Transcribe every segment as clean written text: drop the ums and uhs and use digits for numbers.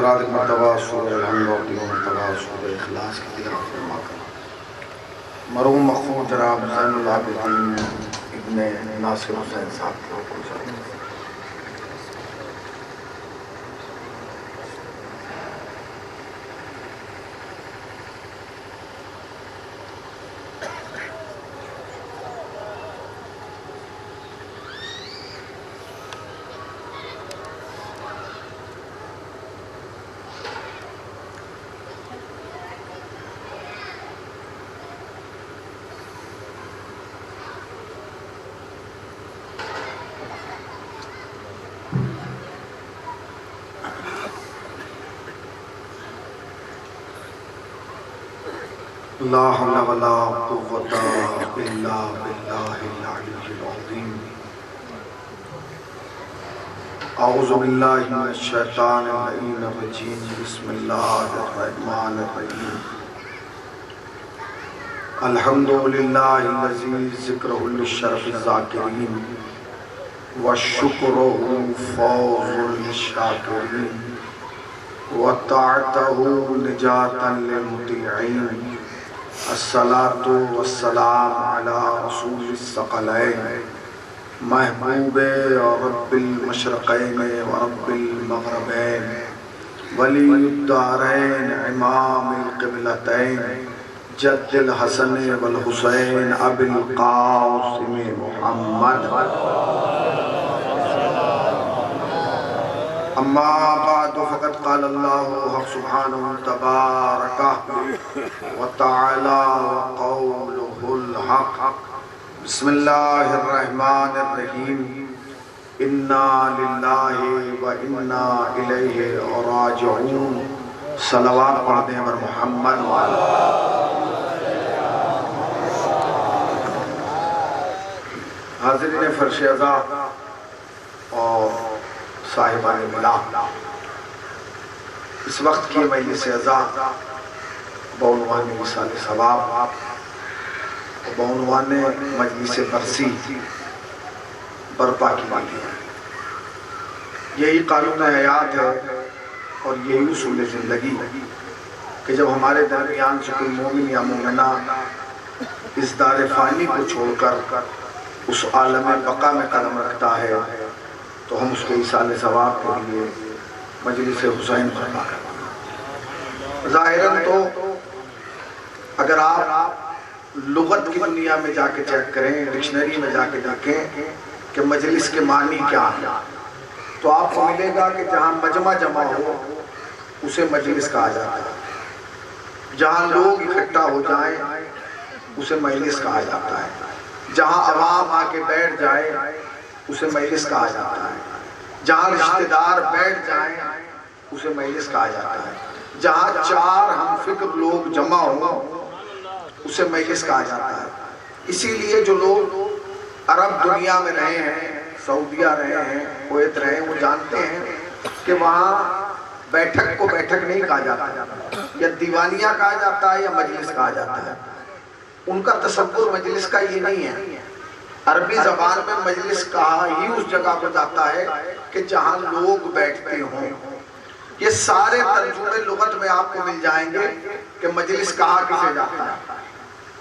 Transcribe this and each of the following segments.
हज़रात एक मरतबा सूरह अल-हम्द और 3 मरतबा सूरह इखलास की तिलावत फरमा कर मरहूम मखफूर जनाब ज़ैनुल आबिदीन इब्ने नासिर हुसैन साहब के हुक्म से ला हौला वला कुव्वता इल्ला बिल्लाहिल अलिय्यिल अज़ीम। औज़ु बिल्लाहि मिनश शैतानिर रजीम। बिस्मिल्लाहिर रहमानिर रहीम। अल्हम्दुलिल्लाहिल्लज़ी ज़िक्रुहु लिश्शरफ़िज़ ज़ाकिरीन व शुक्रुहु फ़ौज़ुल शाकिरीन व ताअतहु निजातन लिल मुतीईन। अस्सलातु वस्सलाम अला रसूलिस सकलैन महबूबे रब्बिल मशरक़ैन व रब्बिल मग़रिबैन वलीयुद्दारैन इमामिल क़िबलतैन जद्दिल हसन वल हुसैन अबिल क़ासिम मुहम्मद। अम्मा बाद फ़क़द क़ाल अल्लाहु हक़ सुब्हानहु तबारक व तआला व क़ौलुहुल हक़। बिस्मिल्लाहिर रहमानिर रहीम। इन्ना लिल्लाहि व इन्ना इलैहि राजिऊन। सलवात पढ़ दें वर मोहम्मद वाला। हाज़िरीन फ़र्श अज़ा और साहिबान मिला, इस वक्त की मजलिस अज़ा बउनवान मिसाल सवाब और बउनवान मजलिस बरसी बर्पा की गई है। यही कानून हयात है और यही उसूल ज़िंदगी कि जब हमारे दरमियान से कोई मोमिन या मोमिना इस दार फ़ानी को छोड़कर उस आलम बका में कदम रखता है तो हम उसके इसाल सवाब के लिए मजलिस हुसैन बर्पा करवाना। ज़ाहिरन तो अगर आप लुगत की दुनिया में जाके चेक करें, डिक्शनरी में जाके देखें कि मजलिस के मानी क्या है, तो आपको मिलेगा कि जहाँ मजमा जमा हो उसे मजलिस कहा जाता है। जहाँ लोग इकट्ठा हो जाएं उसे मजलिस कहा जाता है। जहाँ अवाम आके बैठ जाए उसे मजलिस कहा जाता है। जहाँ रिश्तेदार बैठ जाएं उसे मजलिस कहा जाता है। जहाँ चार हम फिक्र लोग जमा हो उसे मजलिस कहा जाता है। इसीलिए जो लोग अरब दुनिया में रहे हैं, सऊदिया रहे हैं, कुवैत रहे हैं, वो जानते हैं कि वहाँ बैठक को बैठक नहीं कहा जाता, या दीवानिया कहा जाता है या मजलिस कहा जाता है। उनका तसव्वुर मजलिस का ये नहीं है। अरबी ज़बान में मजलिस कहा ही उस जगह को जाता है कि जहाँ लोग बैठते हों। ये सारे तर्जुमे लुगत में आपको मिल जाएंगे कि मजलिस कहा किसे जाता है।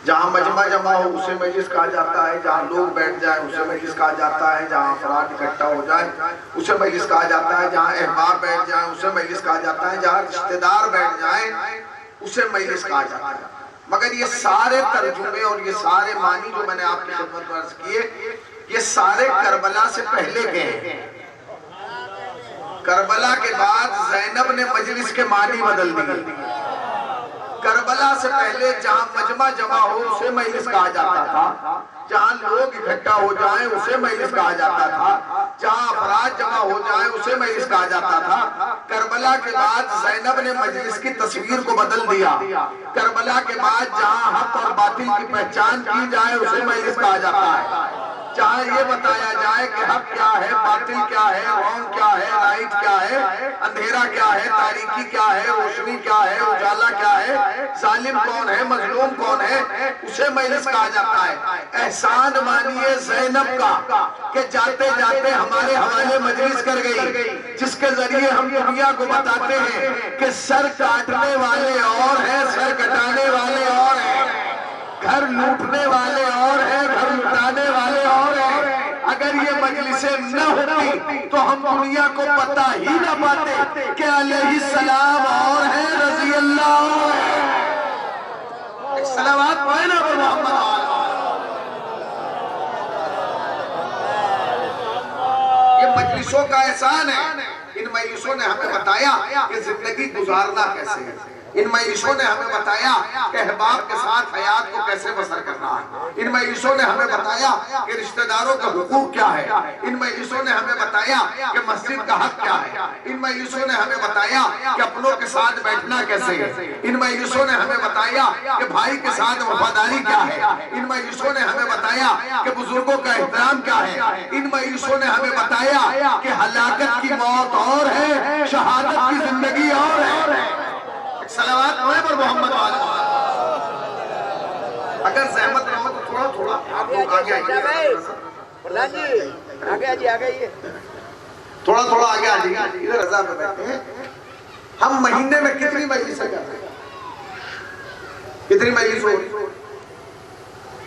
जहाँ मजमा जमा हो उसे मजलिस कहा जाता है। जहाँ लोग बैठ जाए उसे मजलिस कहा जाता है। जहाँ अफराद इकट्ठा हो जाए उसे मजलिस कहा जाता है। जहाँ अहबाब बैठ जाए उसे मजलिस कहा जाता है। जहाँ रिश्तेदार बैठ जाए उसे मजलिस कहा जाता है। मगर ये सारे तर्जुमे और ये सारे मानी जो मैंने आपकी खिदमत में अर्ज किए, ये सारे करबला से पहले के हैं। करबला के बाद ज़ैनब ने मजलिस के मानी बदल दिए। करबला से पहले जहाँ मजमा जमा हो उसे मजलिस कहा जाता था। जहाँ लोग इकट्ठा हो जाएं उसे मजलिस कहा जाता था। जहाँ अफराद जमा हो जाएं उसे मजलिस कहा जाता था। करबला के बाद ज़ैनब ने मजलिस की तस्वीर को बदल दिया। करबला के बाद जहाँ हक और बातिल की पहचान की जाए उसे मजलिस कहा जाता है। जहाँ ये बताया जाए कि हक क्या है, बातिल क्या है, रॉन्ग क्या है, राइट क्या है, अंधेरा क्या है, तारीकी क्या है, रोशनी क्या है, उजाला क्या है, जालिम कौन है, मजलूम कौन है, उसे मजलिस कहा जाता है। एहसान मानिए ज़ैनब का कि जाते जाते हमारे हवाले मजलिस कर गई, जिसके जरिए हम दुनिया को बताते हैं कि सर काटने वाले और हैं, सर कटाने वाले और हैं, घर लूटने वाले और हैं, घर लुटाने वाले और हैं। अगर ये मजलिसें न होती तो हम दुनिया को पता ही न पाते कि अलैहिस्सलाम और है, रज़ी अल्लाह। सलावत पढ़े ना मोहम्मद। ये मजलिसों का एहसान है। इन मजलिसों ने हमें बताया कि जिंदगी गुजारना कैसे है। इन मजलिसों ने हमें बताया कि अहबाब के साथ हयात को कैसे बसर करना है। इन मजलिसों ने हमें बताया कि रिश्तेदारों का हुकूक क्या है। इन मजलिसों ने हमें बताया कि मस्जिद का हक क्या है। इन मजलिसों ने हमें बताया कि अपनों के साथ बैठना कैसे है। इन मजलिसों ने हमें बताया कि भाई के साथ वफादारी क्या है। इन मजलिसों ने हमें बताया कि बुजुर्गों का एहतराम क्या है। इन मजलिसों ने हमें बताया कि हलाकत की मौत और है, शहादत की जिंदगी और है। सलावत पर मोहम्मद। अगर जहमत रहमत थोड़ा थोड़ा आप लोग आगे आइए, थोड़ा थोड़ा आगे आ जाइए, इधर रज़ा में बैठे हैं। हम महीने में कितनी मजलिसें करते हैं? कितनी मजलिस हो?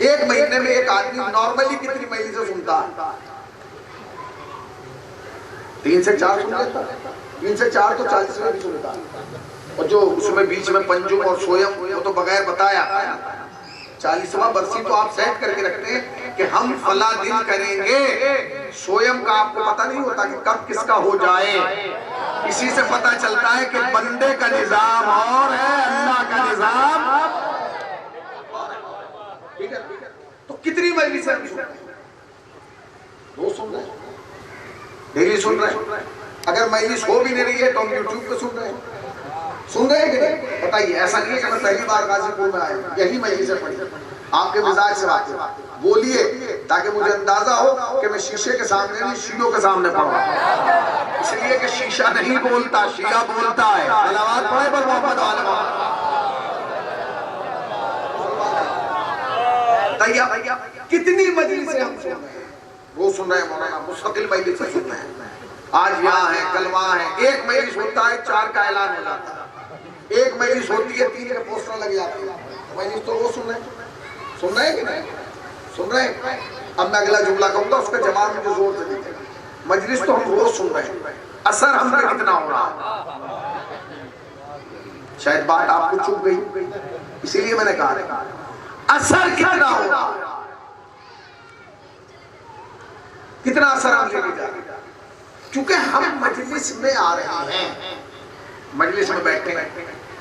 एक महीने में एक आदमी नॉर्मली कितनी मजलिसें सुनता है? 3 से 4 सुन लेता। 3 से 4 तो 40 में भी सुनता। और जो उसमें बीच में पंजुम और सोयम वो तो बगैर बताया। 40वां बरसी तो आप सेट करके रखते हैं कि हम फला दिन करेंगे। सोयम का आपको पता नहीं होता कि कब किसका हो जाए। इसी से पता चलता है कि बंदे का निजाम और है, अल्लाह का निजाम। ठीक है, तो कितनी मजलिसें हम सुन रहे हैं? 2 सुन रहे हैं, डेली सुन रहे हैं। अगर मजलिस हो भी नहीं रही है तो हम यूट्यूब पे सुन रहे हैं। सुन रहे हैं कि नहीं? बताइए। ऐसा नहीं है कि मैं पहली बार गाजीपुर में आया, यही मजलिसें पढ़ी, आपके मिजाज से बात बोलिए ताकि मुझे अंदाजा हो कि मैं शीशे के सामने नहीं, शीलों के सामने पढ़ा। इसलिए कि शीशा नहीं बोलता, शिया बोलता है। सलावत पढ़े पर मोहम्मद वाले। भैया कितनी मजलिसें हम सुन रहे हैं? वो सुन रहे हैं मौलाना, मुस्तकिल मजलिसें सुन रहे हैं। आज यहाँ है, कल वहाँ है। एक मजलिस होता है 4 का ऐलान हो जाता है। एक मजलिस होती है 3 के पोस्टर लग जाते हैं। मजलिस तो वो सुन रहे हैं कि नहीं? सुन रहे हैं। अब मैं अगला जुमला कहूंगा, उसका जवाब मुझे जोर से दीजिएगा। मजलिस तो हम रोज सुन रहे हैं, असर हम पे कितना हो रहा है? शायद बात आपको चुप गई, इसीलिए मैंने कहा असर कितना हो रहा है, कितना असर हम लेके जा रहे हैं। क्योंकि हम मजलिस में आ रहे हैं, मजलिस में बैठे हैं,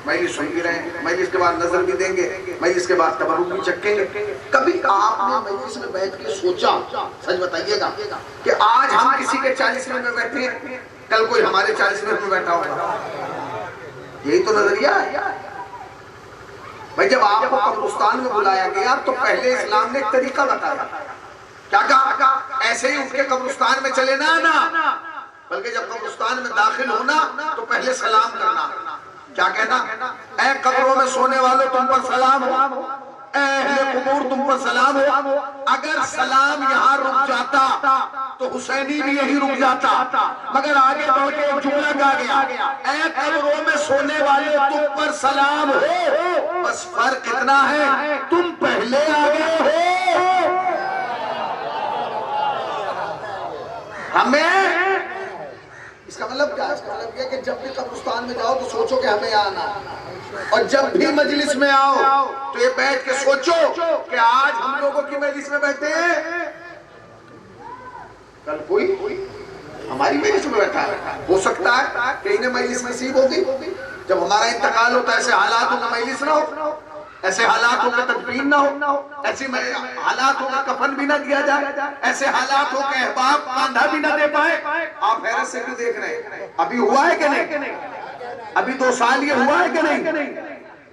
मजलिस सुन भी रहे हैं, मजलिस के बाद नजर भी देंगे, मजलिस के बाद तबरुक भी चखेंगे। कभी आपने मजलिस में बैठ के सोचा, सच बताइएगा, कि आज हम किसी के 40 मिनट में बैठे हैं, कल कोई हमारे 40 मिनट में बैठा होगा? यही तो नजरिया है भाई। जब आपको कब्रिस्तान में बुलाया गया तो पहले इस्लाम ने एक तरीका बताया। क्या कहा? ऐसे ही उठ के कब्रिस्तान में चले ना, बल्कि जब कब्रिस्तान में दाखिल होना तो पहले सलाम करना। क्या कहना? ऐ कब्रों में सोने वालों तुम पर सलाम हो, ऐ अहले कुबूर तुम पर सलाम हो। अगर सलाम यहाँ रुक जाता तो हुसैनी भी यही रुक जाता, मगर आगे बढ़ के एक जुमला कहा गया, ऐ कब्रों में सोने वाले तुम पर सलाम हो। बस फर्क इतना है, तुम पहले आ गए हो। हमें इसका मतलब क्या है? इसका मतलब यह कि जब भी कब्रिस्तान में जाओ तो सोचो कि हमें आना, और जब भी मजलिस में आओ तो ये बैठ के सोचो कि आज हम लोगों की मजलिस में बैठे हैं, कल कोई हमारी मजलिस में बैठा है। हो सकता है कि इन्हें मजलिस नसीब होगी, जब हमारा इंतकाल होता है ऐसे हालात होगा मजलिस ना हो, ऐसे हालात होकर तदफीन ना हो, ऐसे हालात होकर कफन भी ना दिया जाए, ऐसे हालात हो के अहबाब कांधा भी ना दे पाए। आप हैरत से क्यों देख रहे हैं? अभी हुआ है कि नहीं? अभी 2 साल ये हुआ है कि नहीं?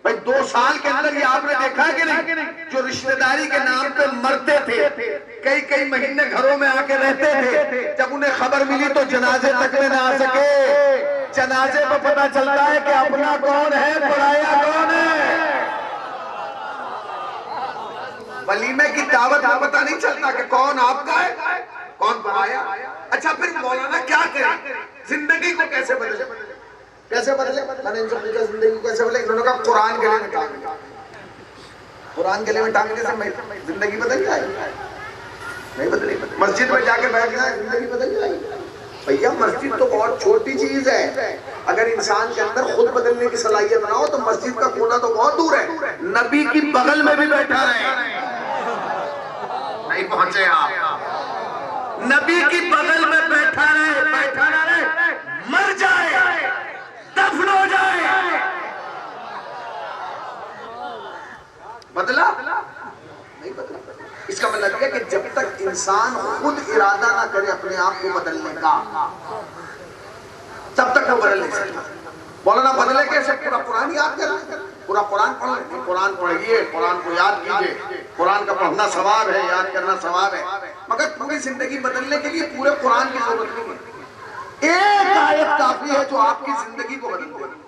भाई 2 साल के अंदर ये आपने देखा है कि नहीं? जो रिश्तेदारी के नाम पे मरते थे, कई महीने घरों में आके रहते थे, जब उन्हें खबर मिली तो जनाजे तक में ना आ सके। जनाजे पर पता चलता है कि अपना कौन है, पराया कौन है। वलीमे की दावत में पता नहीं चलता कि कौन आपका है कौन पराया। अच्छा फिर मौलाना क्या करे, जिंदगी को कैसे बदले, कैसे बदले? मैंने इनसे पूछा जिंदगी को कैसे बदले, इन्होंने कहा कुरान गले में टांग, कुरान गले में टांगने से जिंदगी बदल जाएगी? नहीं बदली। मस्जिद में जाके बैठ जाए जिंदगी बदल जाएगी? भैया मस्जिद तो बहुत छोटी चीज है, अगर इंसान के अंदर खुद बदलने की सलाहियत ना हो तो मस्जिद का कोना तो बहुत दूर है। नबी की बगल में भी बैठा रहे, नहीं पहुंचे आप। नबी की बगल में बैठा रहे, मर जाए, दफन हो जाए, बदला नहीं बदला। इसका मतलब है कि जब तक इंसान खुद इरादा ना करे अपने आप को बदलने का, तब तक वो बदल नहीं सकता। मौलाना बदले कैसे? पूरा कुरान याद कर, पूरा कुरान पढ़, कुरान पढ़िए, कुरान को याद कीजिए। कुरान का पढ़ना सवाब है, याद करना सवाब है, मगर पूरी जिंदगी बदलने के लिए पूरे कुरान की जरूरत नहीं है। एक आयत काफी है जो आपकी जिंदगी को बदल देगी,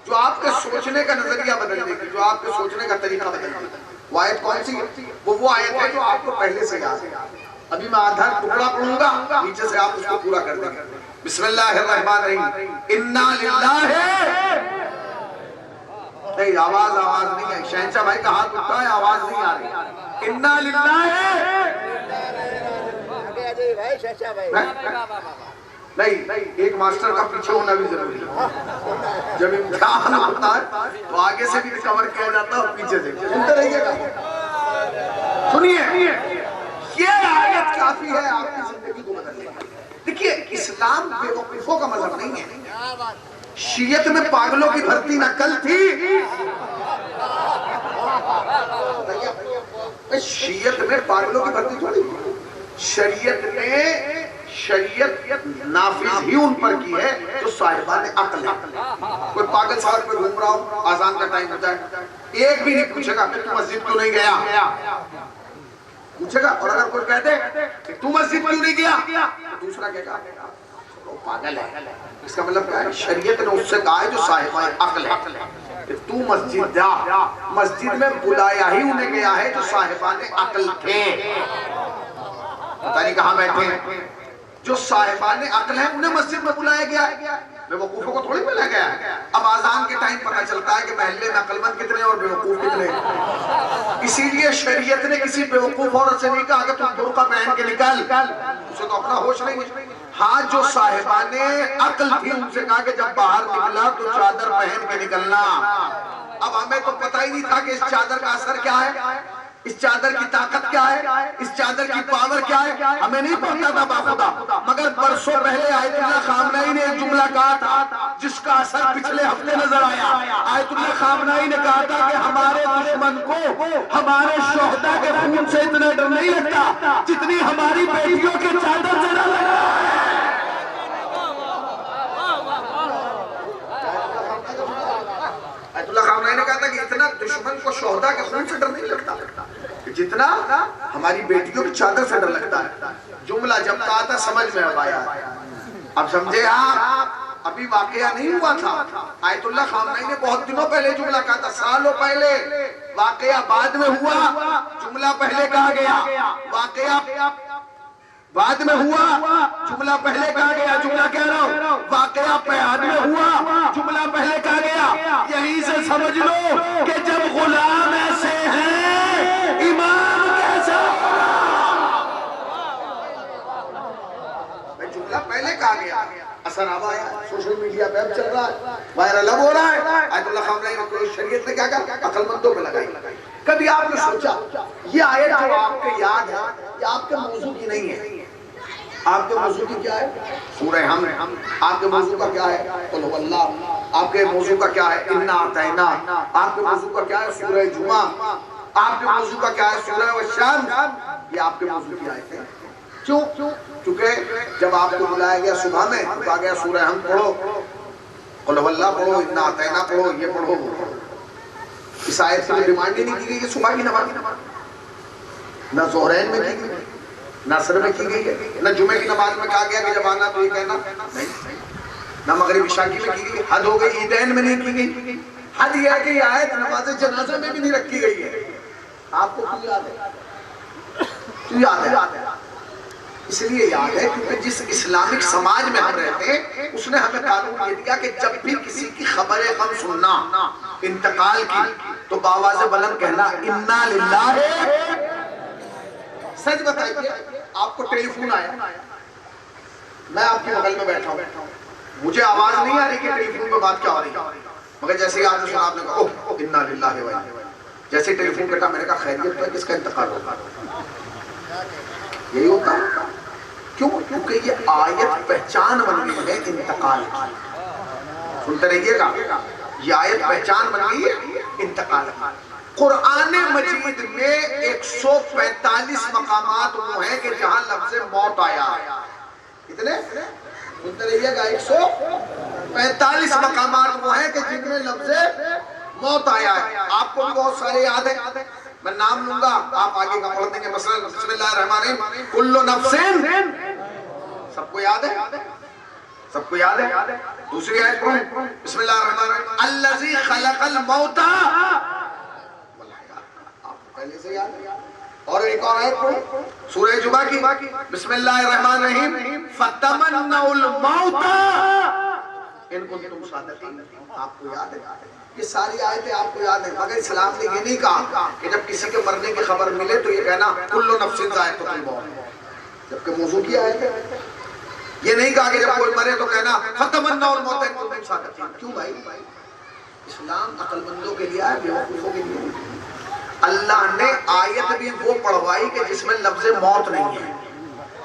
जो आपके सोचने का नजरिया बदल देगी, जो आपके सोचने का तरीका बदल देगी। वो आयत कौन सी है? वो आयत है जो आपको पहले से याद है। अभी मैं आधा टुकड़ा पढ़ूंगा, नीचे से आप उसको पूरा कर देंगे। बिस्मिल्लाहिर्रहमानिर्रहीम। इन्ना लिल्लाहि, नहीं आवाज नहीं है। शहंशाह भाई का हाथ उठा है, आवाज नहीं आ रही। इन्ना लिल्लाहि, नहीं एक मास्टर का पीछे होना भी जरूरी है। जब इम्तिहान होता है तो आगे से भी कवर किया जाता है और पीछे से। सुनते रहिएगा, सुनिए, ये आयत काफी है आपकी जिंदगी को बदलने की। देखिए इस्लाम बेवकूफों का मजहब नहीं है। शीयत में पागलों की भर्ती न कल थी, शीयत में पागलों की भर्ती थोड़ी, शरीयत ने शरीयत नाफिज ही उन पर की है जो साहिबान अक्ल है। कोई पागल सड़क पे घूम रहा हो, आजान का टाइम होता है, एक भी नहीं पूछेगा कि तू मस्जिद क्यों नहीं गया, पूछेगा। और अगर कोई कहते कि तू मस्जिद क्यों नहीं गया, तो दूसरा कहेगा वो पागल है। इसका मतलब क्या है? शरीयत ने उससे कहा है जो साहिबान अक्ल है कि तू मस्जिद जा। मस्जिद में बुलाया ही उन्हें गया है जो साहिबान अक्ल थे। पता नहीं कहाँ बैठे, जो साहिबान अक्ल है उन्हें मस्जिद में बुलाया गया है, बेवकूफों को थोड़ी बुलाया गया है। अब आजान के टाइम पता चलता है कि महल्ले में अक्लमंद कितने और बेवकूफ कितने। इसीलिए शरीयत ने किसी बेवकूफ औरत से नहीं कहा कि तुम बुर्का पहन के निकल, उसे तो अपना होश नहीं है। हाँ, जो साहिबान अक्ल थी उनसे कहा कि जब बाहर निकला तो चादर पहन के निकलना। अब हमें तो पता ही नहीं था कि इस चादर का असर क्या है, इस चादर की ताकत क्या है, इस चादर की पावर क्या है, हमें नहीं पता था बाखुदा। मगर बरसों पहले आयतुल्लाह खामनई ने एक जुमला कहा था जिसका असर पिछले हफ्ते नजर आया। आयतुल्लाह खामनई ने कहा था कि हमारे दुश्मन को हमारे शोहदा के खून से इतना डर नहीं लगता जितनी हमारी बेटियों के चादर से डर लगा है। आयतुल्लाह खामनई ने कहा था कि इतना दुश्मन को शोहदा के खून से डर नहीं लगता जितना हमारी बेटियों की चादर से डर लगता है। जुमला जब कहा था समझ में अब आया। अब समझे आप, अभी वाकया नहीं हुआ था। आयतुल्लाह खामनई ने बहुत दिनों पहले जुमला कहा था, सालों पहले। वाकया बाद में हुआ, जुमला पहले कहा गया। वाकया बाद में हुआ, जुमला पहले कहा गया। जुमला कह रहा हूं, वाकया बाद में हुआ, जुमला पहले कहा गया। यहीं से समझ लो कि जब गुलाम ऐसे हैं, इमाम कैसा? जुमला पहले कहा गया, असर अब आया। सोशल मीडिया पे अब चल रहा है, वायरल अब हो रहा है। आयतुल्लाह खामनई ने शरीयत ने क्या कहा, अक्लमंदों पे लगाई। कभी आपने सोचा ये आयत जो आपके याद है ये आपके मौजू की नहीं है? आपके मौजू की क्या है? सूरह हम। आपके मौजू का क्या है? कुल हुवल्लाह। आपके मौजू का क्या है? इन्ना अतैना। आपके मौजू का क्या है? सूरह जुमा। आपके मौजू का क्या है? सूरह वश्शम्स। ये आपके मौजू की आयत है। क्यों? क्योंकि जब आपको बुलाया गया सुबह में तो कहा गया सूरह हम पढ़ो, कुल हुवल्लाह पढ़ो, इन्ना अतैना पढ़ो, ये पढ़ो। इस आयत से डिमांड ही नहीं की गई कि सुबह की नमाज, ना ज़ोहरैन में की गई, ना असर में की गई है, ना जुमे की नमाज में कहा गया कि जब आना तो ये कहना नहीं, ना मगरिब इशा की में की गई। हद हो गई, ईदैन में नहीं की गई। हद यह है कि आयत नमाज जनाजा में भी नहीं रखी गई है। आपको क्यों याद है? क्यों याद है? इसलिए याद है क्योंकि जिस इस्लामिक समाज में हम रहते हैं उसने हमें कानून ये दिया कि जब भी किसी की खबर गम सुनना इंतकाल की तो बावाज़े बुलंद कहना इन्ना लिल्लाहि। सच बताइए, आपको टेलीफोन आया, मैं आपके बगल में बैठा हूँ, मुझे आवाज नहीं आ रही कि टेलीफोन पे बात क्या हो रही है, मगर जैसे ही आपने सुना आपने कहा ओह इन्ना लिल्लाहि व इन्ना इलैहि, जैसे टेलीफोन कटा मैंने कहा खैरियत तो है, किसका इंतकाल होगा? यही होता है। क्यों? क्योंकि ये आयत पहचान बन गई है इंतकाल की। सुनते रहिएगा, ये आयत पहचान बन गई है इंतकाल की। कुरान मजीद में 145 मकामात वो हैं कि जहां लफ्ज़ मौत आया है। कितने? सुनते रहिएगा, 145 मकामात वो हैं कि जिनमें लफ्ज़ मौत आया है। आपको भी बहुत सारे याद है, मैं नाम लूंगा, आप आगे का पढ़ देंगे। मसलन बिस्मिल्लाहिर्रहमानिर्रहीम, कुल्लु नफ्सिन, सबको याद है? सबको याद है? दूसरी आयत पढ़ो, बिस्मिल्लाहिर्रहमानिर्रहीम, अल्लज़ी खलक़ल मौता, आपको पहले से याद है। और एक और आयत पढ़ो, सूरह जुमा की, बिस्मिल्लाहिर्रहमानिर्रहीम, फतमन्नउल मौता इन कुंतुम सादिक़ीन, आपको याद है? ये सारी आयतें आपको याद है, मगर इस्लाम ने ये नहीं कहा कि जब किसी के मरने की खबर मिले तो ये कहना कुल्लु नफ्सिन ज़ाइक़तुल मौत, जबकि मौजू की आयत है। ये नहीं कहा कि जब कोई मरे तो कहना फतमन्नउल मौत इन कुंतुम सादिक़ीन। क्यों भाई? इस्लाम अक्लमंदों के लिए है, बेवकूफों के लिए। अल्लाह ने आयत भी वो पढ़वाई कि जिसमें लफ्ज़ मौत नहीं है।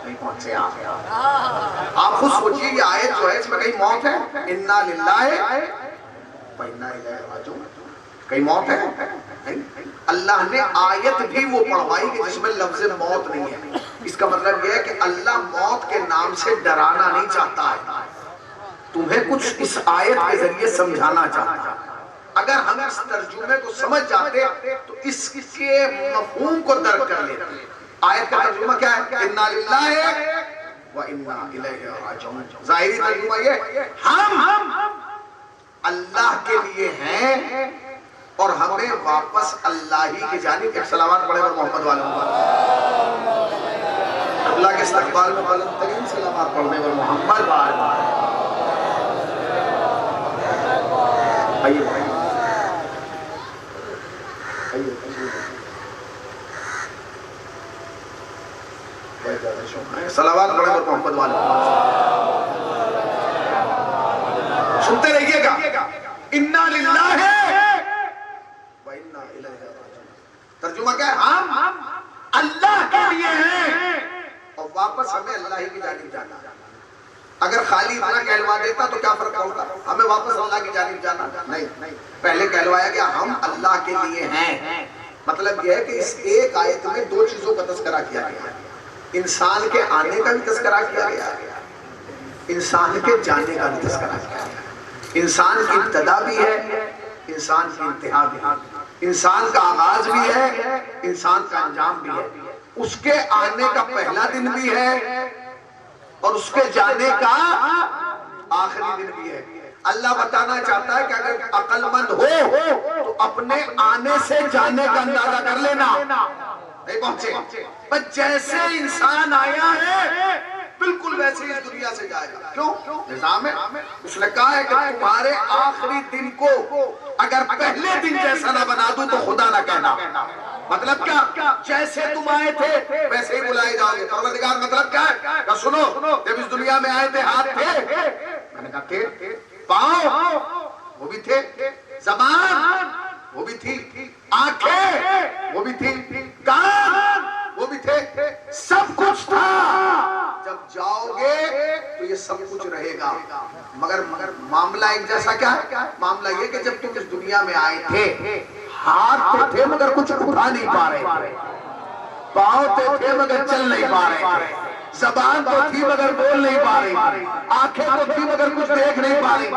नहीं पहुंचे आप खुद सोचिए, ये आयत जो है इसमें कहीं मौत है? इन्ना लिल्लाहि व इन्ना इलैहि राजिऊन, कहीं मौत है? नहीं। अल्लाह ने आयत भी वो पढ़वाई कि जिसमें लफ्ज़ मौत नहीं है। इसका मतलब यह है कि अल्लाह मौत के नाम से डराना नहीं चाहता है, तुम्हें कुछ इस आयत के जरिए समझाना चाहता है। अगर हम इस तर्जुमे को समझ जाते तो इसके मफहूम को दर्ज कर लेते। आयत का तर्जुमा क्या है? इन्ना लिल्लाहि व इन्ना इलैहि राजिऊन। ज़ाहिरी तर्जुमा ये हम अल्लाह के लिए हैं और हमें वापस अल्लाह ही की जानिब। एक सलावत पढ़े और मोहम्मद वालों अल्लाह के इस्तक़बाल में बुलंद तरीन सलावत पढ़ने और मोहम्मद वालों। आइए सलावत पढ़े और मोहम्मद वालों। सुनते रहिएगा, इन्ना लिल्लाहि व इन्ना इलैहि राजिऊन। तर्जुमा क्या है? हम अल्लाह के लिए हैं और वापस हमें अल्लाह ही की जानिब जाना। अगर खाली इतना कहलवा देता तो क्या फर्क होगा? हमें वापस अल्लाह की जानिब जाना नहीं, पहले कहलवाया गया हम अल्लाह के लिए हैं। मतलब यह है कि इस एक आयत में दो चीजों का तज़किरा किया गया। इंसान के आने का भी तज़किरा किया गया, इंसान के जाने का भी तज़किरा किया गया। इंसान की इब्तिदा भी है, इंसान की इंतहा भी है, इंसान का आगाज भी है, इंसान का अंजाम भी है, उसके आने का पहला दिन भी है और उसके जाने का आखिरी दिन भी है। अल्लाह बताना चाहता है कि अगर अक्लमंद हो तो अपने आने से जाने का अंदाजा कर लेना। नहीं पहुंचे, पर जैसे इंसान आया है बिल्कुल वैसे इस दुनिया से जाएगा। क्यों? निज़ाम है। उसने कहा है कि तुम्हारे आखिरी दिन को अगर पहले दिन जैसा ना बना दूं तो खुदा ना कहना। मतलब क्या? जैसे तुम आए थे वैसे ही बुलाए जाओगे। परवरदिगार मतलब क्या है? क्या सुनो, जब इस दुनिया में आए थे हाथ थे, मैंने कहा थे, पाँव वो भी थे, ज़बान वो भी थी, आंखें वो भी थी, कान वो भी थे, सब कुछ था। जब जाओगे तो ये सब कुछ रहेगा। मगर मामला एक जैसा क्या है? मामला ये कि जब तुम इस दुनिया में आए थे हाथ तो थे मगर कुछ उठा नहीं पा रहे, पाँव तो थे मगर चल नहीं पा रहे, ज़बान तो थी मगर बोल नहीं पा रही, आंखें तो थी मगर कुछ देख नहीं पा रही,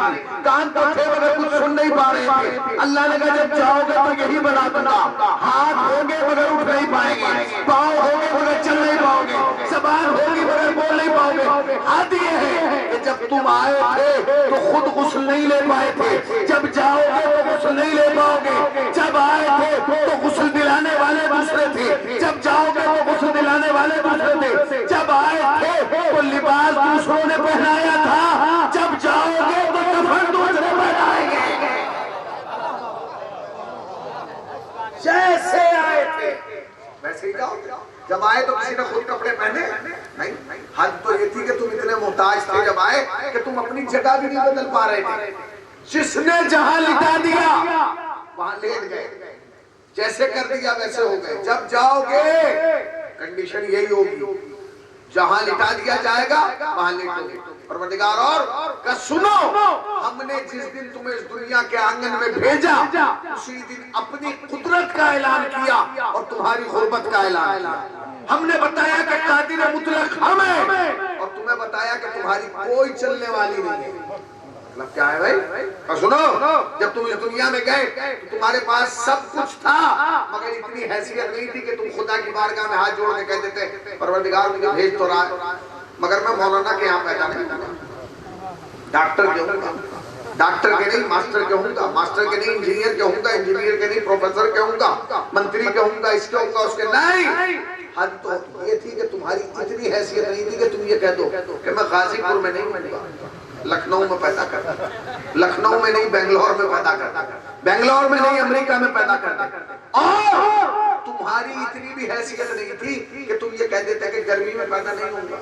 कान तो थे मगर कुछ सुन नहीं पा रहे थे। अल्लाह ने कहा जब जाओगे तो यही बना दूंगा। हाथ होंगे मगर उठ नहीं पाएंगे, पाँव होंगे मगर चल नहीं पाओगे, ज़बान होगी मगर बोल नहीं पाओगे। हाथ ये है कि जब तुम आए थे तो खुद गुस्ल नहीं ले पाए थे, जब जाओगे तो गुस्ल नहीं ले पाओगे, जब आए थे तो गुस्ल दिलाने वाले दूसरों ने पहनाया था, जब जाओगे तो कफन दूसरे पहनाएंगे। जैसे आए थे वैसे ही जाओ। जब आए तो किसी ने खुद कपड़े पहने नहीं। हद तो ये थी कि तुम इतने मोहताज थे जब आए कि तुम अपनी जगह भी नहीं बदल पा रहे थे। जिसने जहां लिटा दिया वहां लेट गए, जैसे कर दिया वैसे हो गए। जब जाओगे कंडीशन यही होगी, जहां लिटा दिया जाएगा वहां लेटोगे। परवरदिगार और का सुनो, हमने जिस दिन तुम्हें इस दुनिया के आंगन में भेजा उसी दिन अपनी कुदरत का ऐलान किया और तुम्हारी गुर्बत का ऐलान किया। हमने बताया कि कादिर मुतलक हम हैं और तुम्हें बताया कि तुम्हारी कोई चलने वाली नहीं है। मतलब क्या है भाई? और सुनो, जब तुम इस दुनिया में गए तो तुम्हारे पास सब कुछ था, मगर इतनी हैसियत नहीं थी कि तुम खुदा की बारगाह में हाथ जोड़ के कह देते परवरदिगार मुझे भेज तो रहा है, मगर मैं मौलाना के यहाँ पैदा नहीं होगा, डॉक्टर के होऊंगा, डॉक्टर के नहीं मास्टर के होऊंगा, मास्टर के नहीं इंजीनियर के होऊंगा, इंजीनियर के नहीं प्रोफेसर के होऊंगा, मंत्री के होऊंगा, इसके होऊंगा उसके नहीं। हद तो ये थी कि तुम्हारी इतनी हैसियत नहीं थी कि तुम ये कह दो कि मैं गाजीपुर में नहीं बनूंगा, लखनऊ में पैदा करता, लखनऊ में नहीं बेंगलोर में पैदा करता, बेंगलोर में नहीं अमेरिका में पैदा करता। और तुम्हारी इतनी भी हैसियत नहीं थी कि तुम ये कह देते कि गर्मी में पैदा नहीं होगा,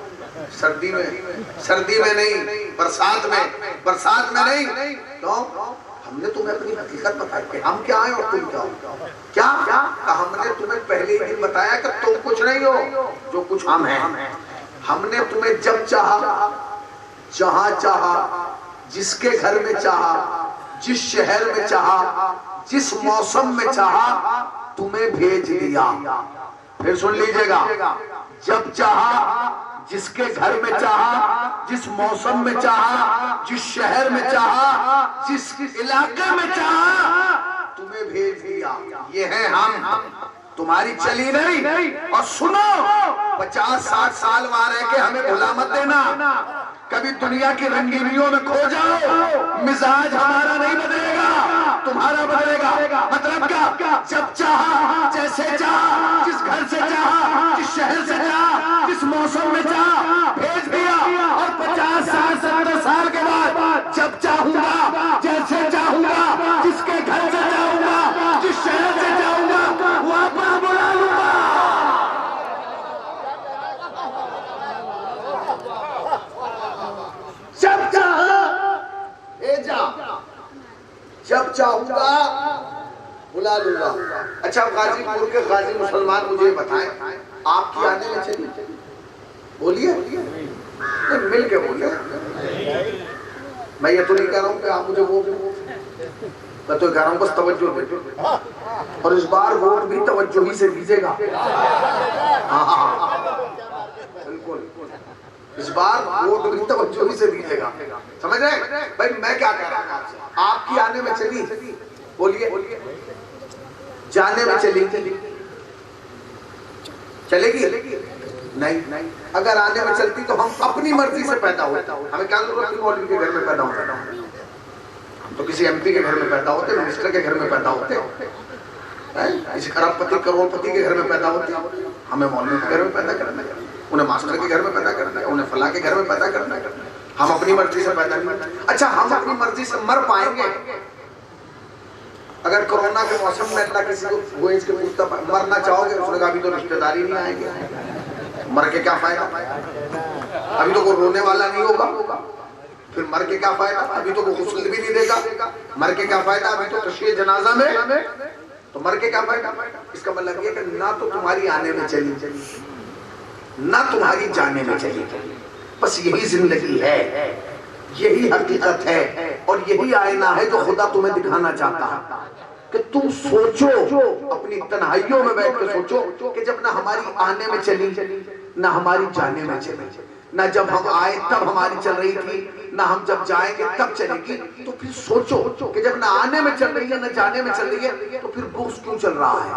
सर्दी में नहीं, बरसात में नहीं। तो हमने तुम्हें अपनी हकीकत बताई कि हम क्या हैं और तुम क्या हो। क्या हमने तुम्हें पहले ही दिन बताया कि तुम कुछ नहीं हो, जो कुछ हम हैं। हमने तुम्हें जब चाहा, जहां चाहा, जिसके घर में चाहा, जिस शहर में चाहा, जिस मौसम में चाहा तुम्हें भेज दिया। फिर सुन लीजिएगा, जब चाहा, जिसके घर में चाहा, जिस मौसम में चाहा, जिस शहर में चाहा, जिस इलाके में चाहा तुम्हें भेज दिया। ये है हम, तुम्हारी चली नहीं। और सुनो, 50-60 साल वहां रह के हमें भुला मत देना। कभी दुनिया की रंगीनियों में खो जाओ, मिजाज हमारा नहीं बदलेगा, तुम्हारा बदलेगा। मतलब क्या? जब चाहा, जैसे चाहा, जिस घर से चाहा, जिस शहर से चाहा, जिस मौसम में चाहा भेज दिया। और 50-60-70 साल के बाद जब चाहूंगा, जैसे चाहूंगा, जिसके घर से चाहूंगा, जिस शहर से चाहूंगा वापस बुला लूंगा। जब चाहा भेजा, जब चाहूंगा बुला लूंगा। अच्छा, गाजीपुर के गाजी मुसलमान मुझे बताएं, आपकी आने में चली? बोलिए, मिल के बोलिए। मैं ये तो नहीं कह रहा हूँ कि आप मुझे वो, मैं तो कह रहा हूँ बस तवज्जो दे, और इस बार वोट भी तवज्जो ही से दीजिएगा। हाँ, बिल्कुल, इस बार वोट भी तवज्जो ही से दीजिएगा। समझ रहे भाई? मैं क्या कह रहा हूँ आपसे, आपकी आने में चली? बोलिए, जाने में चलेगी? नहीं। अगर आने में चलती तो हम अपनी मर्जी से पैदा होते। हमें क्या जरूरत थी मौलवी के घर में पैदा होता? हम तो किसी एमपी के घर में पैदा होते, मिनिस्टर के घर में पैदा होते, किसी खरबपति करोड़पति के घर में पैदा होते। हमें मौलवी के घर में पैदा करना है, उन्हें मास्टर के घर में पैदा करना है, उन्हें फला के घर में पैदा करना है। हम अपनी मर्जी से पैदा नहीं। अच्छा, हम अपनी मर्जी से मर पाएंगे? अगर कोरोना के मौसम में अल्लाह किसी को गोएज के पूछता मरना चाहोगे, उसने कहा अभी तो रिश्तेदारी नहीं आएंगे, मर के क्या फायदा, अभी तो कोई रोने वाला नहीं होगा, फिर मर के क्या फायदा, अभी तो कोई गुस्ल भी नहीं देगा, मर के क्या फायदा, अभी तो तशरीह जनाजा में, तो मर के क्या फायदा। इसका मतलब ये कि ना तो तुम्हारी आने में चली, ना तुम्हारी जाने में चली। बस यही जिंदगी है, यही हकीकत है, और यही आईना है जो खुदा तुम्हें दिखाना चाहता है कि तुम सोचो, अपनी तन्हाइयों में बैठ के सोचो कि जब ना हमारी आने में चली, ना हमारी जाने में चली, ना जब हम आए तब हमारी चल रही थी, ना हम जब जाएंगे तब चलेगी। तो फिर सोचो कि जब ना आने में चल रही है, ना जाने में चल रही है, तो फिर बुग़्ज़ क्यों चल रहा है,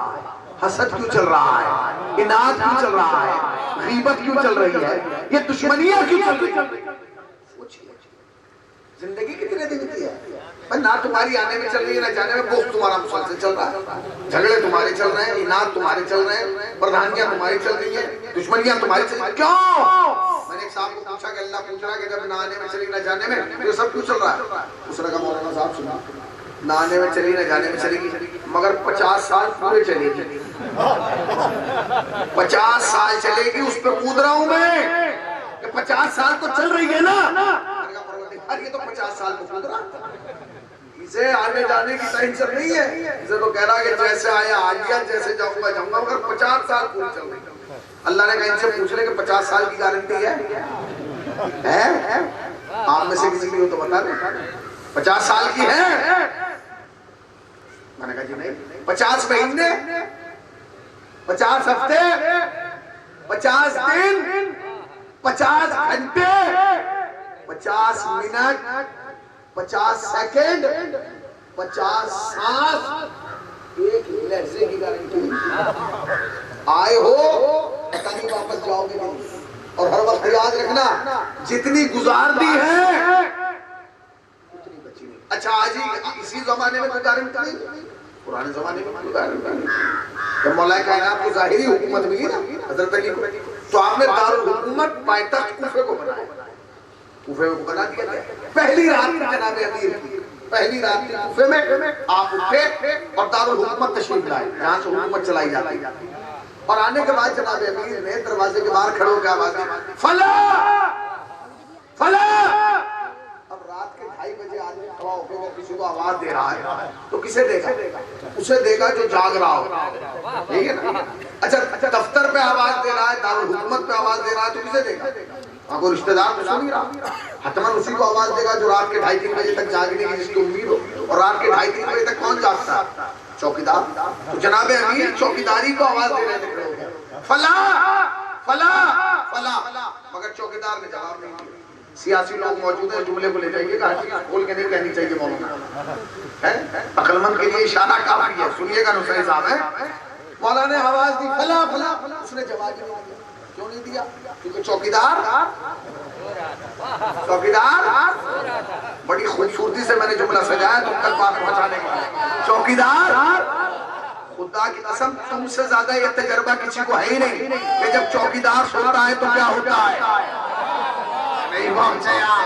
हसद क्यों चल रहा है, इनाद क्यों चल रहा है, गीबत क्यों चल रही है, ये दुश्मनियां क्यों चल रही है? जिंदगी कितने दिन की है? ना तुम्हारी आने में चल रही है, ना जाने में। बुग़्ज़ तुम्हारा मुसलसल चल रहा है, झगड़े तुम्हारे चल रहे हैं, इनाद तुम्हारे चल रहे हैं, प्रधानियां तुम्हारी चल रही है, दुश्मनियां तुम्हारी चल रही है। क्यों? मैंने एक साहब को पूछा कि अल्लाह पूछ रहा है कि जब नहाने में चली न जाने में ये सब क्यों चल रहा है? उसने कहा मौलाना साहब सुना, नहाने में चली न जाने में चलेगी मगर 50 साल पूरे चलेगी। 50 साल चलेगी, उस पर कूद रहा हूं मैं कि 50 साल तो चल रही है ना। ये तो 50 साल को कूद रहा, इसे आने जाने की टेंशन नहीं है। इसे तो कह रहा है कि जैसे आया आ गया, जैसे जाऊंगा जाऊंगा, मगर 50 साल पूरी चल रही। अल्लाह ने कहा इनसे पूछ ले कि 50 साल की गारंटी है? आप में से किसी की हो तो बता दे 50 साल की है। मैंने कहा जी नहीं। 50 महीने, 50 हफ्ते, 50 दिन, 50 घंटे, 50 मिनट, 50 सेकंड, 50 सांस, एक लहजे की गारंटी। आए हो कभी वापस जाओगे नहीं। और हर वक्त याद रखना जितनी गुजार दी है उतनी बची नहीं। अच्छा आज ही इसी जमाने में कोई गारंटी नहीं, पुराने जमाने में कोई गारंटी नहीं। जब मौला कायनात को ज़ाहिरी हुकूमत मिली ना हजरत अली को, तो आपने दारुल हुकूमत पायतख्त कूफे को बनाया। कूफे को बना दिया। पहली रात जनाब अमीर की पहली रात कूफे में आप उठे और दारुल हुकूमत तशरीफ लाए, यहाँ से हुकूमत चलाई जाती है। और आने के बाद जनाब अमीर ने दरवाजे के बाहर खड़े होकर आवाज दी, फला फला। अब रात के 2:30 बजे आदमी खड़ा होकर किसी को आवाज दे रहा है तो किसे देगा? उसे देगा जो जाग रहा हो, ठीक है ना? अच्छा दफ्तर पे आवाज दे रहा है, दारुल हुकूमत पे आवाज दे रहा है तो किसे देगा? आपको रिश्तेदार तो सुन ही रहा, हतमन उसी को आवाज देगा जो रात के 2:30-3 बजे तक जागने की जिसकी उम्मीद हो। और रात के 2:30-3 बजे तक कौन जागता है? चौकीदार। तो जनाब अमीर चौकीदारी को आवाज दे रहे थे, फला फला फला, मगर चौकीदार ने जवाब नहीं दिया। सियासी लोग मौजूद हैं, जुमले को ले जाइए, खोल के नहीं कहनी चाहिए मौलाना है, अक्लमंद के लिए इशारा काफी है। सुनिएगा नुसैर साहब है, मौलाना ने आवाज दी फला फला, उसने जवाब नहीं दिया। क्यों नहीं दिया? क्योंकि चौकीदार बड़ी खूबसूरती से मैंने जुमला सजाया तुम तक बात पहुंचाने के लिए। चौकीदार, खुदा की कसम तुमसे ज्यादा ये तजर्बा किसी को है ही नहीं कि जब चौकीदार सोता है तो क्या होता है। नहीं पहुंचे आप,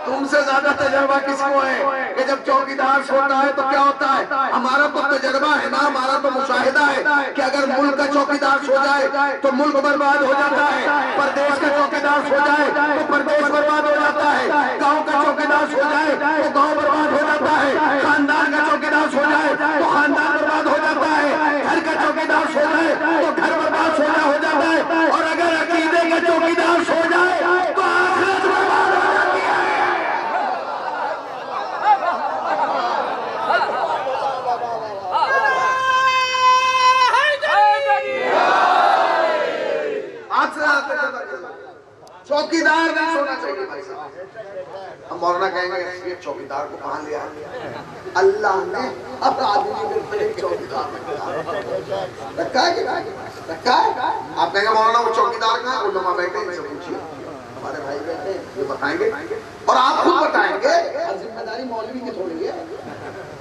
तुमसे ज्यादा तजर्बा किसको है कि जब चौकीदार सोता है तो क्या होता है। हमारा तो तजर्बा है ना, हमारा तो मुशाहिदा है कि अगर मुल्क का चौकीदार सो जाए तो मुल्क बर्बाद हो जाता है, प्रदेश का चौकीदार सो जाए तो प्रदेश बर्बाद हो जाता है, गांव का चौकीदार सो जाए तो गांव बर्बाद हो जाता है, खानदान का चौकीदार सो जाए तो खानदान बर्बाद हो जाता है, घर का चौकीदार सो जाए तो घर बर्बाद हो जाता है, और अगर अकीदे का चौकीदार सो जाए तो आखिरत बर्बाद हो जाती है। चौकीदार नहीं सोना चाहिए भाई साहब। हम मौलाना कहेंगे ये चौकीदार को कहां ले आया? अल्लाह ने अब आदमी में चौकीदार रखा है, रखा है। आप कहेंगे मौलाना वो चौकीदार कहां है? उलमा बैठे इनसे पूछिए, हमारे भाई बैठे ये बताएंगे और आप खुद बताएंगे। जिम्मेदारी मौलवी की थोड़ी है,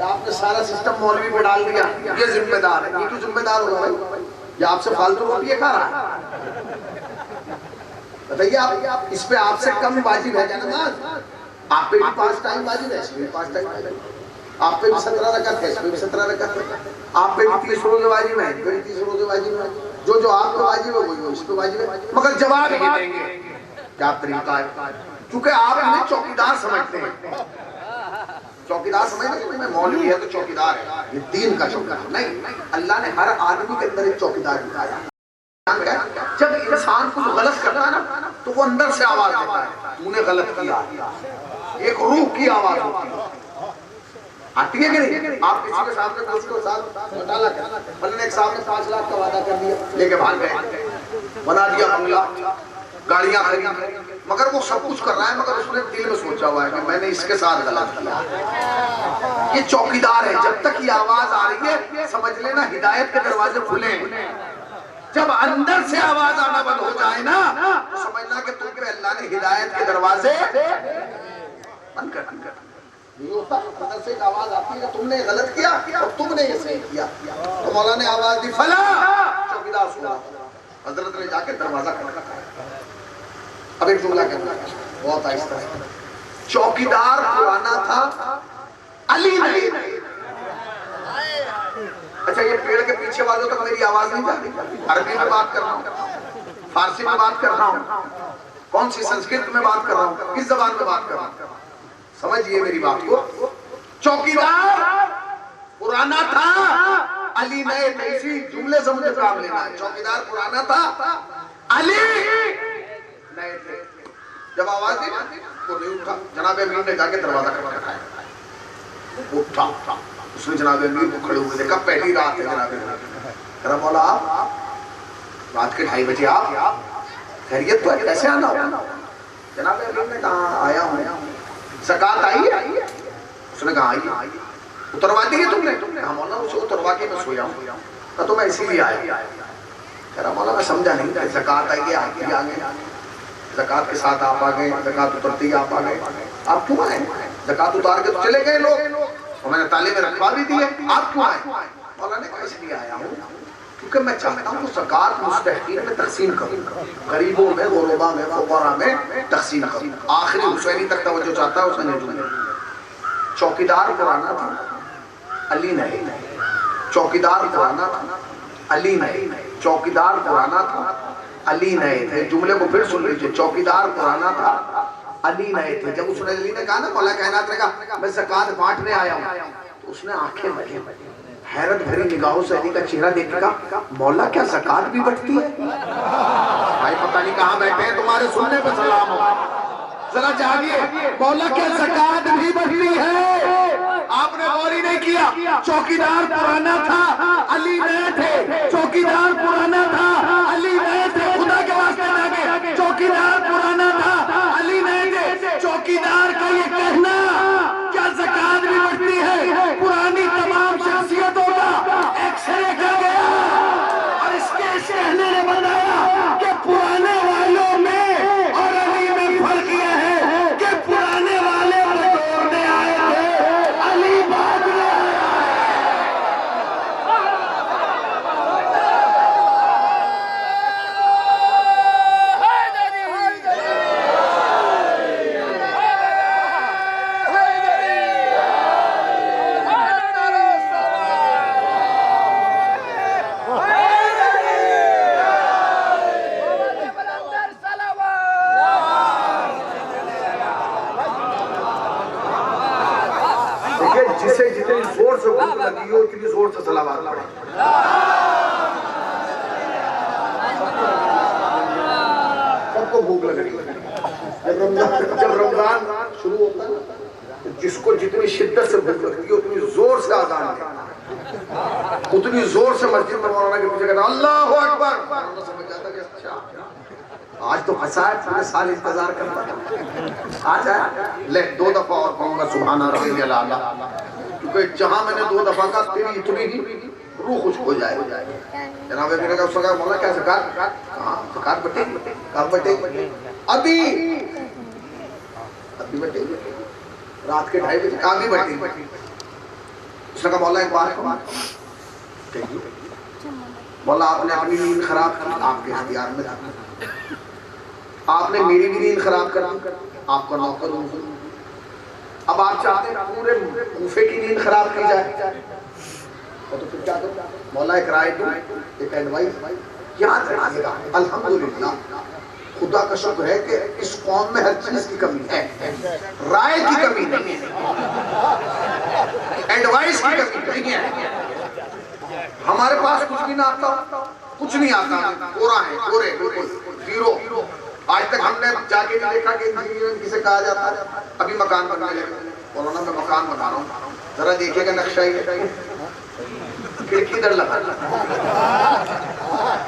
आपने सारा सिस्टम मौलवी पे डाल दिया, ये जिम्मेदार है। ये क्यों जिम्मेदार होगा भाई? ये आपसे फालतू रोटियां खा रहा है, बताइए आप। इस पे आपसे कम वाजिब है क्या नमाज? आप पे भी 5 टाइम वाजिब है, इस पे भी 5 टाइम वाजिब है। आप पे भी 17 रकात है, इस पे भी 17 रकात है। आप पे भी 30 रोजे वाजिब है, इस पे भी 30 रोजे वाजिब है। जो आप पे वाजिब है वही इस पे वाजिब है, मगर जवाब ये देंगे क्या तरीका है? क्योंकि आप इन्हें चौकीदार समझते हैं। चौकीदार समझते हैं मैं मौलवी है तो चौकीदार है, ये दीन का चौकीदार नहीं। अल्लाह ने हर आदमी के अंदर एक चौकीदार दिखाया। जब इंसान कुछ गलत करता है ना तो वो अंदर से आवाज देता है तूने गलत किया, एक रूह की आवाज होती है, आती है कि नहीं? आप किसी के सामने दोस्त के साथ घोटाला कर, फलाने एक सामने 5 लाख का वादा कर दिया, लेके भाग गए, बना दिया बंगला, गाड़ियां खरीदी, मगर वो सब कुछ कर रहा है, मगर उसने दिल में सोचा हुआ है कि मैंने इसके साथ गलत किया। ये चौकीदार है। जब तक ये आवाज आ रही है समझ लेना हिदायत के दरवाजे खुले। जब अंदर से आवाज आना बंद हो जाए ना तो समझना कि तुमको अल्लाह ने हिदायत के दरवाजे बंद कर दिए। ये होता है अंदर से एक आवाज आती है कि तुमने गलत किया और तुमने ये सही किया। तो मौला ने आवाज दी फला, चौकीदार सुना, हजरत ने जाके दरवाजा खटखटाया। अब एक जुमला कहना बहुत आहिस्ता। चौकीदार पुराना था, अली नहीं। अच्छा, ये पेड़ के पीछे वालों तक मेरी आवाज नहीं जाती? अरबी में बात कर रहा हूँ, फारसी में बात कर रहा हूँ, कौन सी संस्कृत में बात कर रहा हूँ, किस जबान में बात कर रहा हूँ? समझिए मेरी बात को। चौकीदार पुराना था, अली नए थे। इसी जुमले से मुझे काम लेना है। चौकीदार पुराना था, अली नए थे। जब आवाज दी तो नहीं उठा। जनाब अमीर ने जाके दरवाजा खटखटाया, उठा। उसने जनाब अमीर को खड़े हुए देखा, पहली रात है जनाब अमीर। मौला रात के 2:30 बजे आप खैरियत तो कैसे आना हो? जनाब अमीर ने कहा आया हूँ। ज़कात आई है? उसने कहा आई। उतरवा दी है तुमने? हाँ मौला, उसे उतरवा के मैं सोया हूँ। तो मैं इसीलिए आया। कह रहा मौला मैं समझा नहीं। ज़कात आई है, आप भी आ गए, ज़कात के साथ आप आ गए, ज़कात उतरती आप आ गए, आप क्यों आए? ज़कात उतार के तो चले गए लोग और मैंने ताले में रखवा भी दी है, आप क्यों आए? मौला ने कहा इसलिए आया हूँ क्योंकि मैं चाहता हूँ ज़कात मुस्तहिक़ीन में तकसीम करूँ, गरीबों में, गुरबा में, फुक़रा में तकसीम करूँ। आखिरी हुसैनी तक तवज्जो चाहता है उसने। चौकीदार पुराना था, अली नहीं। चौकीदार पुराना था, अली नहीं। चौकीदार पुराना था, अली नए थे। जुमले को फिर सुन लीजिए। चौकीदार पुराना था, अली नए थे। जब उसने अली ने कहा ना मौला कायनात ने कहा मैं ज़कात बांटने आया हूँ, तो उसने आंखें मली, हैरत भरी निगाहों से अली का चेहरा देख के कहा मौला क्या ज़कात भी बंटती है? भाई पता नहीं कहाँ बैठे हैं, तुम्हारे सुनने पे सलाम हो, जरा जागिए। मौला क्या ज़कात भी बंटती है? आपने गौर ही नहीं किया। चौकीदार पुराना था, अली नए थे। चौकीदार पुराना था, अली नए थे। खुदा के वास्ते जागे। चौकीदार पुराना था, अली नए थे। चौकीदार का ये कहना क्या ज़कात भी बंटती है? पुरानी तमाम शख्सियतों का एक्सरे कर गया और इसके इस कहने ने बताया कि पुराने वालों में और अली में फर्क यह है कि पुराने वाले बटोरने आए थे, अली बांटने जिसे जितनी जोर से भूख लगी हो उतनी जोर से सलावत पढ़े। सबको भूख लग रही है। जब रमजान शुरू होता है जिसको जितनी शिद्दत से भूख लगती है उतनी जोर से आज़ान है, उतनी जोर से मस्जिद में मौलाना के पीछे कहना अल्लाहु अकबर। समझ जाता कि अच्छा आज तो फंसा है, पूरे साल इंतजार करता था, आज है। ले 2 दफा और कहूंगा सुभान रब्बिल आला, क्योंकि जहां मैंने 2 दफा का तेरी इतनी ही रूह खुश हो जाए। जनाब मेरे का उसका मौला क्या ज़कात? हाँ ज़कात बटेगी। कब बटेगी? अभी बटेगी। रात के 2:30 बजे कभी बटेगी। उसने कहा मौला एक बात कहिए। मौला आपने अपनी नींद खराब की, आपके इख्तियार में था। आपने मेरी भी नींद खराब कर दी, आपका नौकर हूं। अब आप चाहते हैं पूरे कूफे की नींद खराब की जाए, तो फिर क्या करो? मौला एक राय दूं, एक एडवाइस याद रखिएगा। अल्हम्दुलिल्लाह, खुदा का शुक्र है कि इस कौम में हर चीज की कमी है, राय की कमी नहीं है, एडवाइस की कमी नहीं है। हमारे पास कुछ भी ना आता, कुछ नहीं आता, कोरा है, कोरे बिल्कुल जीरो। आज तक हमने जाके भी देखा कि इंजीनियर किसे कहा जाता है। अभी मकान बनने लगे, कोरोना में मकान बना रहा हूँ, जरा देखिएगा नक्शा ही खिड़की दर लगा।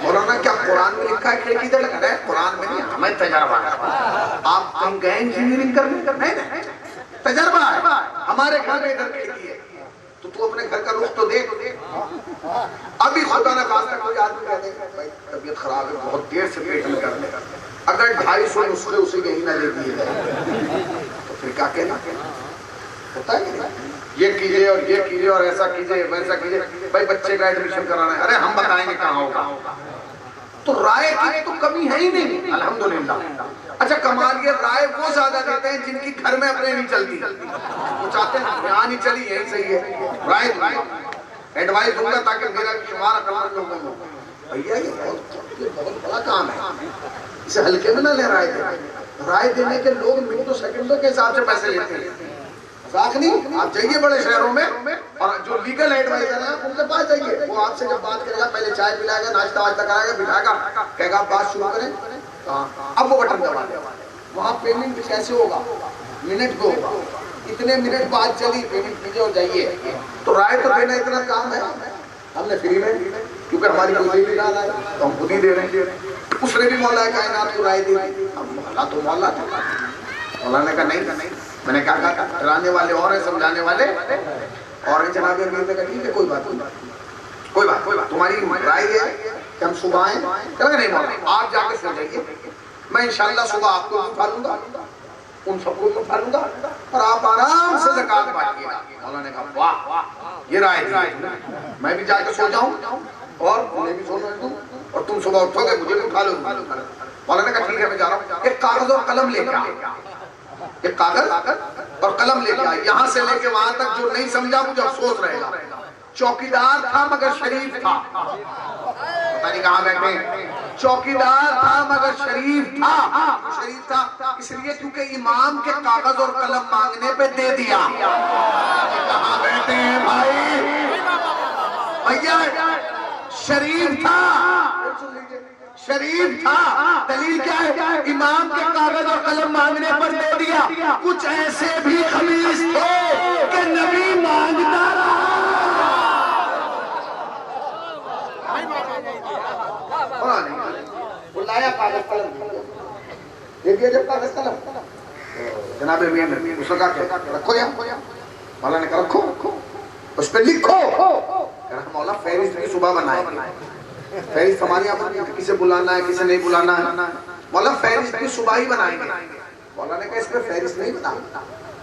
मौलाना क्या कुरान में लिखा है खिड़की दर लगा? कुरान में नहीं, हमें तजर्बा है। आप हम गए इंजीनियरिंग करने? नहीं, तजर्बा है। हमारे घर में इधर खिड़की है, तो तू अपने घर का रुख तो देख। अभी खुदा न खास्ता कोई आदमी कह देगा भाई तबीयत खराब है, बहुत देर से पेट में दर्द है, अगर 250 नुस्खे उसे यही ना दे दिए तो फिर क्या कहना? होता है कि ये कीजिए और ये कीजिए और ऐसा कीजिए वैसा कीजिए। भाई बच्चे का एडमिशन कराना है, अरे हम बताएंगे कहाँ होगा। तो राय की तो कमी है ही नहीं, अल्हम्दुलिल्लाह। अच्छा कमाल ये राय वो ज्यादा देते हैं जिनकी घर में अपने नहीं चलती, वो चाहते हैं यहाँ नहीं चली यही सही है, राय एडवाइस दूंगा ताकि मेरा शुमार अकलमंद लोगों को। भैया ये बहुत बड़ा काम है, इसे हल्के में ना ले। राय देने के लोग मिनटों सेकंडों के हिसाब से पैसे लेते हैं। मजाक नहीं, आप जाइए बड़े शहरों में और जो लीगल एडवाइजर है उनके पास जाइए, वो आपसे जब बात करेगा पहले चाय पिलाएगा, नाश्ता वाश्ता कराएगा, बिठाएगा, कहेगा आप बात शुरू करें, अब वो बटन दबा देगा। वहाँ पेमेंट कैसे होगा, मिनट पे होगा, इतने मिनट बाद चली पेमेंट कीजिए और जाइए। तो राय तो देना इतना काम है, हमने फ्री में, क्योंकि हमारी कोई भी ना राय तो हम खुद ही दे रहे हैं। उसने भी मौला कायनात को राय दी, अब मौला तो मौला था, मौलाना का नहीं। मैंने कहा डराने वाले और हैं, समझाने वाले और हैं। जनाब अमीर ने कहा ठीक है कोई बात, तुम्हारी राय है कि हम सुबह आए, चलेगा नहीं मौला आप जाके सो जाइए, मैं इंशाल्लाह सुबह आपको उठा लूंगा, उन सबको उठा लूंगा और आप आराम से ज़कात बांटिएगा। मौला ने कहा वाह ये राय थी, मैं भी जाके सो जाऊं और उन्हें भी सोने दूं और तुम सुबह उठोगे मुझे भी उठा लो। मौला ने कहा ठीक है मैं जा रहा हूँ, एक कागज और कलम लेके आ, एक कागज और कलम लेके आ, यहाँ से लेके वहां तक जो नहीं समझा मुझे अफसोस रहेगा। चौकीदार था मगर शरीफ था, पता नहीं कहाँ बैठे, चौकीदार था मगर शरीफ था इसलिए क्योंकि इमाम के कागज और कलम मांगने पे दे दिया। कहाँ बैठे हैं भाई, भैया शरीफ था, दलील क्या है, इमाम के कागज और कलम मांगने पर दे दिया। कुछ ऐसे भी खमीस थे कि नबी मांगता रहा। बुलाया कागज कलम दे दिया, जब कागज कलम जनाब अमीर उसने कहा रखो यहाँ, मौला ने कहा रखो उस पर लिखो। मौला फहरिस्त की सुबह बनाएंगे, फहरिस्त हमारे यहाँ किसे बुलाना है किसे नहीं बुलाना है, मौला फहरिस्त की सुबह ही बनाएंगे। मौला ने कहा इस पे फहरिस्त नहीं बना,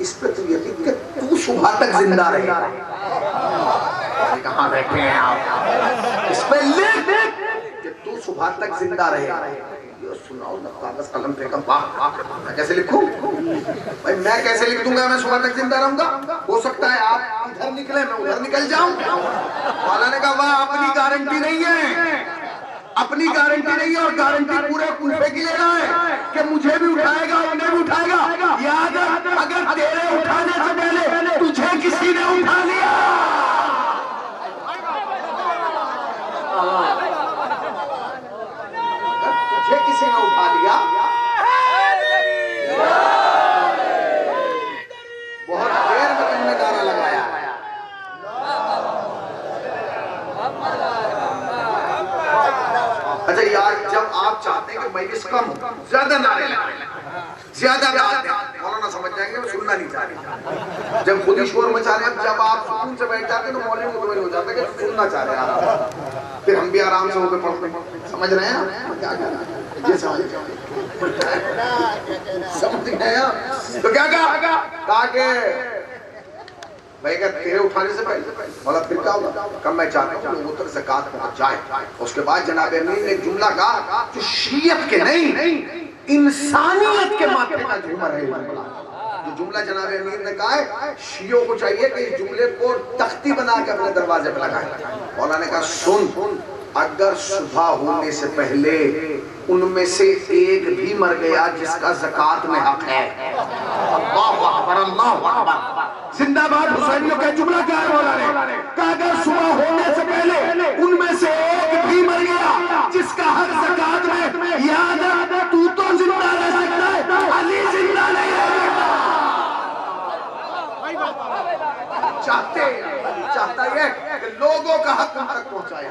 इस पे तू ये लिख के तू सुबह तक जिंदा रहेगा। कहाँ बैठे हैं आप, इस पे लिख कि तू सुबह तक जिंदा रहेगा। सुनाओ ना कागज कलम फेंका, मैं कैसे लिखूं भाई, मैं कैसे लिख दूंगा, मैं सुबह तक जिंदा रहूंगा। हो सकता है आप इधर निकले मैं उधर निकल जाऊं। मौला ने कहा वाह अपनी गारंटी नहीं है, अपनी गारंटी नहीं है और गारंटी पूरे कूफे की ले रहा है कि मुझे भी उठाएगा उन्हें भी उठाएगा। याद अगर तेरे उठाने से पहले तुझे किसी ने उठा लिया, तुझे किसी ने उठा लिया, बहुत देर में तुमने गाना लगाया। अच्छा यार जब आप चाहते हैं कि मजलिस कम ज्यादा नारे ज्यादा मौलाना समझ जाएंगे वो सुनना नहीं चाहते। जब खुद ही शोर मचा रहे हैं, जब आप सुकून से बैठ जाते हैं तो मौलवी मुतमईन हो जाता है कि सुनना चाह रहे हैं, फिर हम भी आराम से होकर पढ़ते हैं। समझ रहे हैं क्या ये समझ गए आप? तो क्या कहा कि भाई क्या तेरे उठाने से पहले मौला फिर क्या होगा, कब मैं चाहता हूँ लोगों तक ज़कात पहुंच जाए। उसके बाद जनाब अमीर ने एक जुमला कहा जो शीयत के नहीं इंसानियत के माथे का झूमर है। जो जुमला जनाब अमीर ने कहा है शियों को चाहिए कि इस जुमले को तख्ती बना के अपने दरवाजे पर लगाए। मौला ने कहा सुन, अगर सुबह होने से पहले उनमें से एक भी मर गया जिसका ज़कात में हक है, अल्लाहु अकबर अल्लाहु अकबर, जिंदाबाद हुसैनियों का जुमला क्या है मौला ने कहा अगर सुबह होने से पहले उनमें से एक भी मर गया जिसका हक ज़कात में, याद तू तो जिंदा रह सकता है, अली जिंदा नहीं रह सकता। चाहता है कि लोगों का हक उन तक पहुंचाए।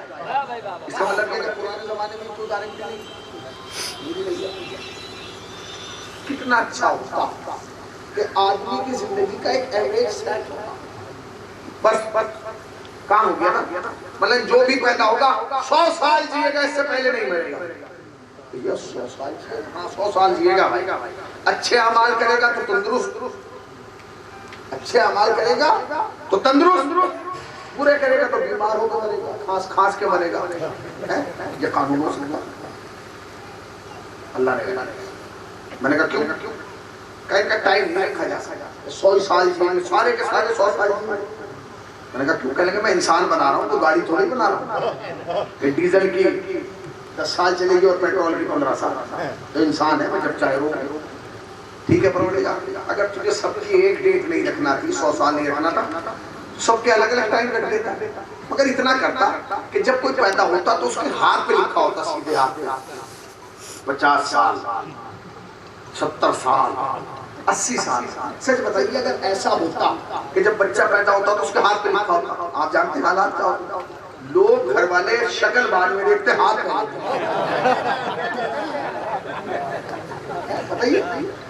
इसका मतलब है कि पुराने जमाने में कोई गारंटी नहीं, कितना अच्छा होता कि आदमी की जिंदगी का एक एवरेज सेट होगा, बस काम हो गया ना। मतलब जो भी पैदा होगा 100 साल जिएगा, इससे पहले नहीं मरेगा। 100 साल, हाँ 100 साल जिएगा भाई। अच्छे अमाल करेगा तो तंदुरुस्त, अच्छे अमाल करेगा तो तंदुरुस्त, बुरे करेगा तो बीमार होकर मरेगा, खांस के मरेगा। ये कानून हो सकता, अल्लाह ने कहा। मैंने कहा क्यों? कहीं का टाइम नहीं रखा जा सकता, 100 साल सारे के सारे 100 साल। मैंने कहा क्यों? कहने लगे मैं इंसान बना रहा हूँ, तो गाड़ी थोड़ी बना रहा हूँ। डीजल की 10 साल चलेगी और पेट्रोल की 15 साल, तो इंसान है मैं जब चाहे रोक। ठीक है परवरदिगार, अगर तुझे सबकी एक डेट नहीं रखना थी, 100 साल नहीं रखना था, सबके अलग अलग टाइम रख देता। मगर इतना करता कि जब कोई पैदा होता तो उसके हाथ पे लिखा होता, सीधे हाथ पे 50 साल, 70 साल, 80 साल। सच बताइए अगर ऐसा होता कि जब बच्चा पैदा होता तो उसके हाथ पे लिखा होता, आप जानते हैं हालात क्या होता? लोग घर वाले शक्ल बाद में देखते, हाथ बताइए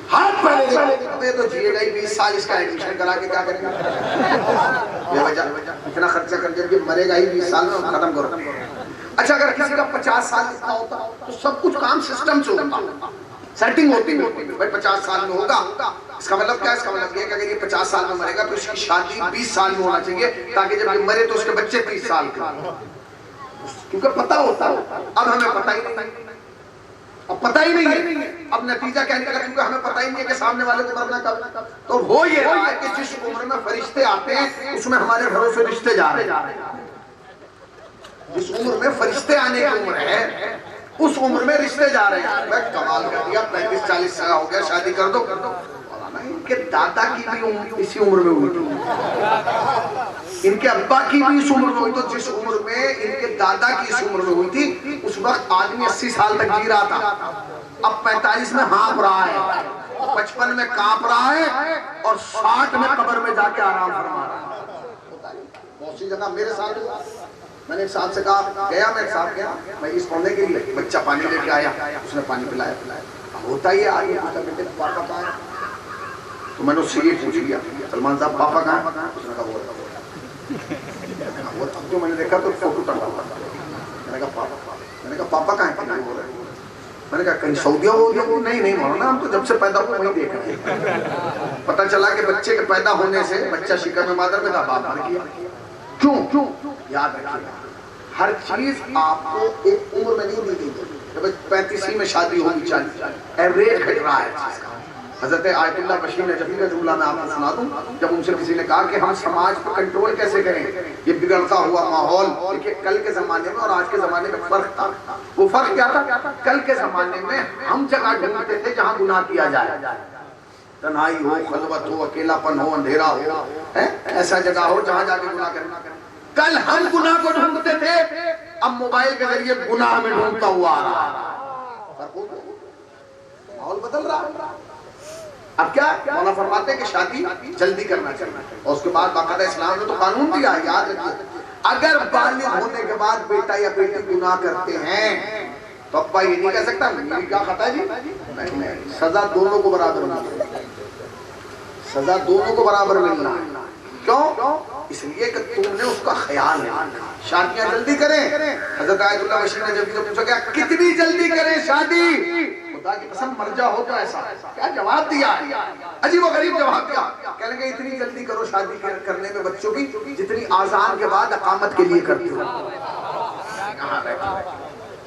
हाथ पहले तो जिएगा ही 20 साल, इसका एडमिशन करा के क्या करेंगे? इतना खर्चा कर जब मरेगा ही 20 साल में, खत्म करो। अच्छा अगर किसी का 50 साल लिखा होता तो सब कुछ काम सिस्टम से होता, सेटिंग होती भाई 50 साल में होगा। इसका मतलब क्या? इसका मतलब ये कि अगर ये 50 साल में मरेगा तो इसकी शादी 20 साल में होना चाहिए, ताकि जब ये मरे तो उसके बच्चे 30 साल के, क्योंकि पता होता। अब हमें पता ही नहीं, अब पता ही नहीं है। अब नतीजा क्या निकला? क्योंकि हमें पता ही नहीं है कि सामने वाले को मरना कब। तो हो ये रहा है कि जिस उम्र में फरिश्ते आते हैं उसमें हमारे घरों से रिश्ते जा रहे हैं। जिस उम्र में फरिश्ते आने की उम्र है उस उम्र में रिश्ते जा रहे हैं। मैं कमाल कर दिया, 35-40 साल हो गया, शादी कर दो। इनके दादा की भी इसी उम्र में हुई थी, इनके अब्बा की भी इस उम्र में हुई। तो जिस उम्र में इनके दादा की इस उम्र में हुई थी उस वक्त आदमी 80 साल तक जी रहा था। अब 45 में हाँफ रहा है, 55 में कांप रहा है और 60 में कब्र में जाके आराम फरमा रहा है। बहुत सी जगह मेरे साथ मैंने एक साहब से कहा, गया मैं एक साहब गया मैं इस पढ़ने के लिए, बच्चा पानी लेके आया, उसने पानी पिलाया। होता ही आगे बेटे पापा कहाँ है? तो मैंने उससे ये पूछ लिया, सलमान साहब पापा कहाँ है? उसने कहा वो अब जो मैंने देखा तो फोटो टंगा हुआ था। मैंने कहा पापा कहाँ है? मैंने कहा कहीं सऊदी हो गया? नहीं मौलाना, हम तो जब से पैदा हुए वहीं देख रहे हैं। पता चला कि बच्चे के पैदा होने से बच्चा शिकर में मादर में था, बाप मर गया। क्यों? याद रखिएगा हर चीज आपको एक उम्र में नहीं दी गई। जब 35 में शादी होगी, 40 एवरेज घट रहा है चीज का। हजरत आयतुल्लाह बशीर नजफी का जुमला मैं आपको सुना दूं। जब उनसे किसी ने कहा कि हम समाज को कंट्रोल कैसे करें, ये बिगड़ता हुआ माहौल। देखिए कल के जमाने में और आज के जमाने में फर्क था। वो फर्क क्या था? कल के जमाने में हम जगह ढूंढते थे जहाँ गुनाह किया जाए, तन्हाई हो, खलवत हो, अकेलापन हो, अंधेरा हो, ऐसा जगह हो जहाँ जाके गुनाह करना। कल हम गुनाह को ढूंढते थे, अब मोबाइल के जरिए गुनाह में ढूंढता हुआ आ रहा है। माहौल बदल रहा है। अब क्या मौला फरमाते हैं कि शादी जल्दी करना चाहिए, और उसके बाद बाकायदा इस्लाम ने तो कानून दिया है, याद रखिए। अगर बालिग होने के बाद बेटा या बेटी गुनाह करते हैं तो अब्बा ये नहीं कह सकता मेरी क्या खता जी, नहीं, सजा दोनों को बराबर मिलना है, सजा दोनों को बराबर मिलना है। क्यों? इसलिए कि तुमने उसका ख्याल रखा। शादियां जल्दी करें। हजरत आयतुल्लाह बशीर ने जब पूछा क्या कितनी जल्दी करें शादी, खुदा की कसम मर जाओ तो ऐसा क्या जवाब दिया, अजीब व गरीब जवाब दिया। कहेंगे इतनी जल्दी करो शादी करने में बच्चों की जितनी आजान के बाद अकामत के लिए करती हो।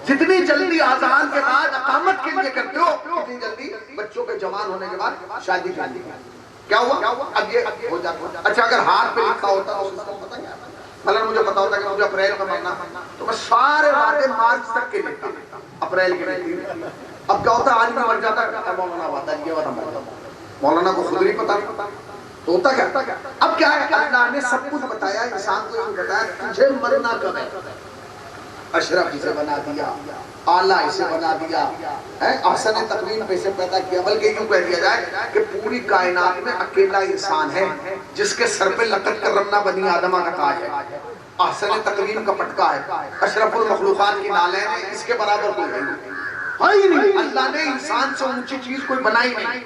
जितनी जल्दी आजान के बाद अकामत के लिए करते हो उतनी जल्दी बच्चों के जवान होने के बाद शादी करती है। क्या हुआ? अब ये हो जाता। अच्छा अगर हाथ पे लिखा होता तो उसका पता क्या, मतलब मुझे पता होता कि मुझे अप्रैल में मरना, तो मैं सारे वादे मार्च तक के लेता, अप्रैल के लेती। अब क्या होता, आज मैं मर जाता, मौलाना वादा ये वादा मर जाता, मौलाना को खुद नहीं पता तो होता क्या। अब क्या है, अल्लाह ने सब कुछ बताया, इंसान को ये बताया तुझे मरना कब है। अशरफ इसे बना दिया, आला इसे बना दिया, अहसन तकवीम पे इसे पैदा किया। बल्कि यूं कह दिया जाए कि पूरी कायनात में अकेला इंसान है जिसके सर पे लकत करना बनी आदमा का ताज है, अहसन तकवीम का पटका है, अशरफुल मखलूकात की नालें हैं, इसके बराबर कोई है ही नहीं। अल्लाह ने इंसान से ऊंची चीज कोई बनाई नहीं।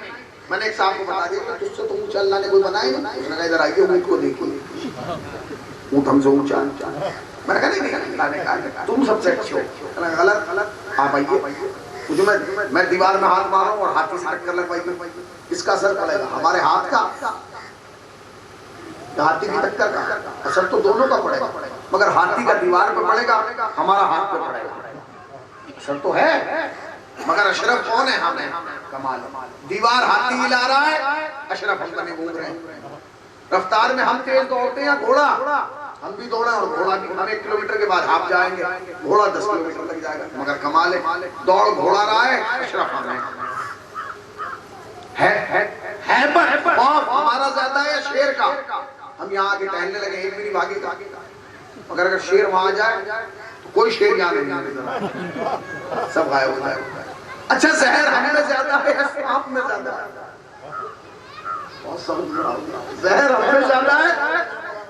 मैंने एक साहब को बता दिया कि तुझसे तो ऊंचा अल्लाह ने कोई बनाई नहीं। उसने कहा इधर आइए ऊंट को देखिए, ऊंट हमसे ऊंचा। मैंने कहा नहीं, अल्लाह ने कहा तुम सबसे अच्छे हो। गलत, आप आइए। मुझे मैं दीवार में हाथ मारा और हाथी से टक्कर लगवाई, इसका असर पड़ेगा हमारे हाथ का, हाथी की टक्कर का असर तो दोनों का पड़ेगा, मगर हाथी का दीवार पे पड़ेगा, हमारा हाथ पे पड़ेगा। असर तो है, मगर अशरफ कौन है? हमें कमाल। दीवार हाथी हिला रहा है, अशरफ हम बने घूम रहे हैं। रफ्तार में हम तेज दौड़ते हैं, घोड़ा हम भी दौड़े और घोड़ा भी। हम 1 किलोमीटर के बाद आप जाएंगे, घोड़ा 10 किलोमीटर लग जाएगा। मगर कमाल है, दौड़ घोड़ा रहा है, अशरफ हमें है पर हमारा ज्यादा है शेर का। हम यहाँ आके टहलने लगे, एक भी नहीं भागेगा। मगर अगर शेर वहां आ जाए तो कोई शेर यहाँ नहीं आने, सब गायब हो जाएगा। अच्छा, जहर हमें ज्यादा है या सांप में ज्यादा है? बहुत समझ में आ गया। जहर हमें ज्यादा है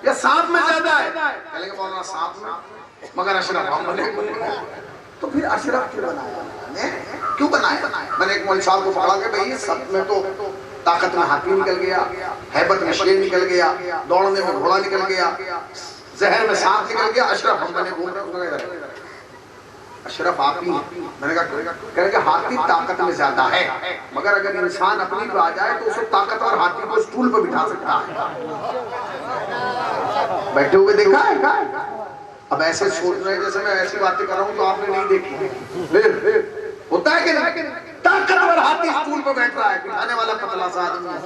या सांप में ज्यादा है? पहले के बोलना सांप में, मगर अशरफ हम बने। तो फिर अशरफ क्यों बनाया? क्यों बनाया? मैंने एक मौलवी साहब को पकड़ा के भाई सब में तो ताकत में हाथी निकल गया, हैबत में शेर निकल गया, दौड़ने में घोड़ा निकल गया, जहर में सांप निकल गया, अशरफ हम बने घूम रहे। अशरफ आप ही। मैंने कहा हाथी ताकत में ज्यादा है, मगर अगर इंसान अपनी पे आ जाए तो उसे ताकतवर हाथी को स्टूल पर बिठा सकता है। बैठे हुए देखा है? अब ऐसे सोच रहे जैसे मैं ऐसी बातें कर रहा हूँ तो आपने नहीं देखी। फिर होता है कि नहीं? ताकतवर हाथी स्टूल पर बैठ रहा है, बिठाने वाला पतला सा आदमी है।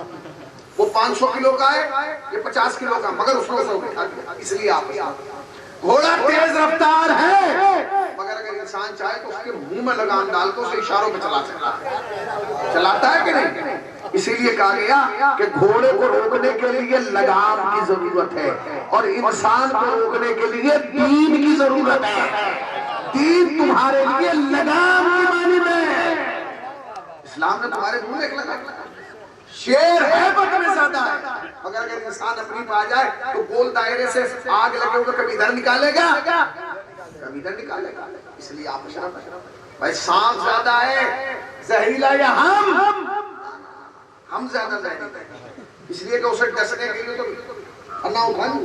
वो 500 किलो का है, ये 50 किलो का, मगर उसने उसे उठा दिया। इसलिए आप घोड़ा तेज रफ्तार है, मगर अगर इंसान चाहे तो उसके मुंह में लगाम डाल के उसे इशारों पे चला सकता है। चलाता है कि नहीं? इसीलिए कहा गया कि घोड़े को रोकने के लिए लगाम की जरूरत है और इंसान को रोकने के लिए दीन की जरूरत है। दीन तुम्हारे लिए लगाम की मानिब है। इस्लाम ने तुम्हारे मुंह में एक लगाम। शेर हैबत में ज्यादा है, मगर अगर इंसान अपनी पे आ जाए तो गोल दायरे से आग लगे हुए कभी इधर निकालेगा, कभी इधर निकालेगा। इसलिए आप भाई सांप ज्यादा है जहरीला या हम ज्यादा जहरीला, इसलिए कि उसे डसने के लिए तो फन्ना उठाने,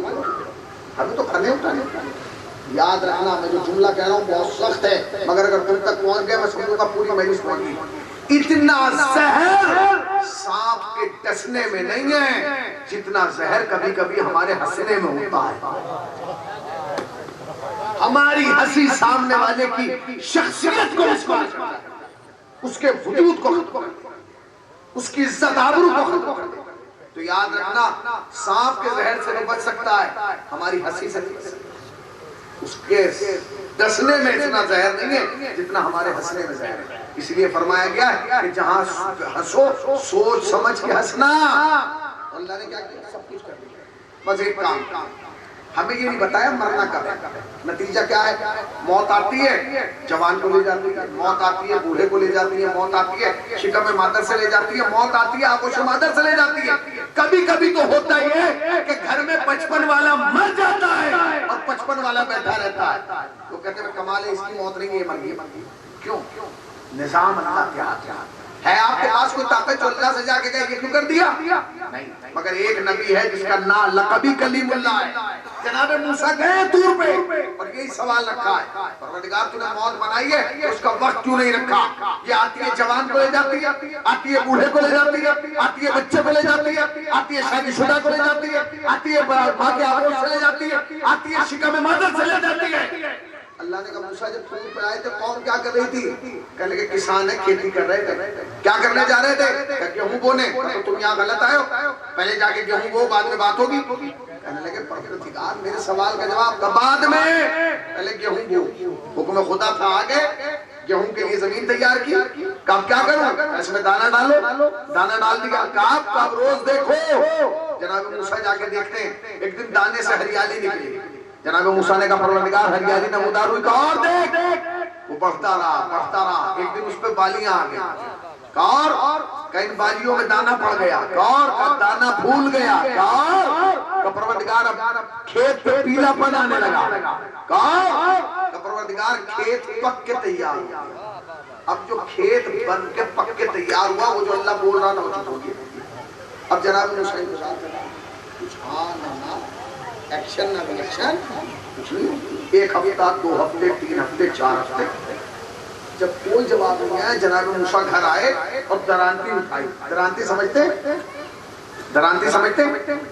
हमें तो फन्ने उठाने। याद रखना, मैं जो जुमला कह रहा हूँ बहुत सख्त है, मगर अगर तुम तक पहुंच गया मैं समझूंगा पूरी मजलिस पहुंच गई। इतना जहर सांप के डसने में नहीं है जितना जहर कभी कभी हमारे हंसने में होता है। हमारी हंसी सामने वाले की शख्सियत को खत्म करता है, उसके वजूद को खत्म करता है, उसकी इज्जत आबरू को खत्म करता है। तो याद रखना, सांप के जहर से तो बच सकता है, हमारी हंसी से उसके डसने में इतना जहर नहीं है जितना हमारे हंसने में जहर है। इसलिए फरमाया गया है कि जहां हंसो सोच समझ के हंसना। अल्लाह ने क्या किया? सब कुछ कर दिया, बस एक काम। हमें ये नहीं बताया मरना कब है, नतीजा क्या है? मौत आती है, जवान को ले जाती है, मौत आती है, बूढ़े को ले जाती है, मौत आती है, शिकम में मादर से ले जाती है, मौत आती है, आगोश मादर से ले जाती है। कभी कभी तो होता ही है कि घर में 55 वाला मर जाता है और 55 वाला बैठा रहता है। तो कहते हैं कमाल है, इसकी मौत नहीं है, मर गई। क्यों? निजाम अल्लाह के हाथ है। आपके पास कोई ताकत जो अल्लाह से जाके कहे ये क्यों कर दिया? नहीं, मगर एक नबी है जिसका नाम लक़बी कलीमुल्लाह है। जनाब मूसा गए दूर पे और यही सवाल रखा है, परवरदिगार तूने मौत बनाई है, उसका वक्त क्यों नहीं रखा? ये आती है जवान को ले जाती है, आती है बूढ़े को ले जाती है, आती है बच्चे को ले जाती है, आती है शादीशुदा को ले जाती है, आती है माँ के आगोश से ले जाती है, आती है शिकम में मादर से ले जाती है। अल्लाह ने कहा मूसा जब तुम पे आए थे कौम क्या कर रही थी? कहने के किसान है, खेती कर रहे थे। क्या करने जा रहे थे? गेहूं बोने। तो तुम यहाँ गलत आए हो, पहले जाके गेहूं बो, बाद में बात होगी। कहने लगे परवरदिगार मेरे सवाल का जवाब कब? बाद में, पहले गेहूं बो। हुक्म खुदा था आगे, गेहूं के लिए जमीन तैयार की। कब क्या करूं? इसमें दाना डालो, दाना डाल दिया। कब रोज देखो। जनाब मूसा जाके देखते हैं, एक दिन दाने से हरियाली निकली। जनाब मूसा ने कहा परवरदिगार हरियाली नमूदार हुई, कहा और देख। वो बढ़ता रहा। एक दिन उस पे बालियां आ गई, और कई बालियों में दाना पड़ गया, और दाना फूल गया, और परवरदिगार अब खेत पे पीलापन आने लगा, परवरदिगार खेत पक के तैयार हुआ। अब जो खेत बन के पक के तैयार हुआ, वो जो अल्लाह बोल रहा था वो हो गया। अब जनाब मूसा कुछ एक्शन ना रिएक्शन कुछ नहीं। 1 हफ्ता, 2 हफ्ते, 3 हफ्ते, 4 हफ्ते, जब कोई जवाब नहीं आया, जनाब मूसा घर आए और दरांती उठाई। दरांती समझते? दरांती समझते?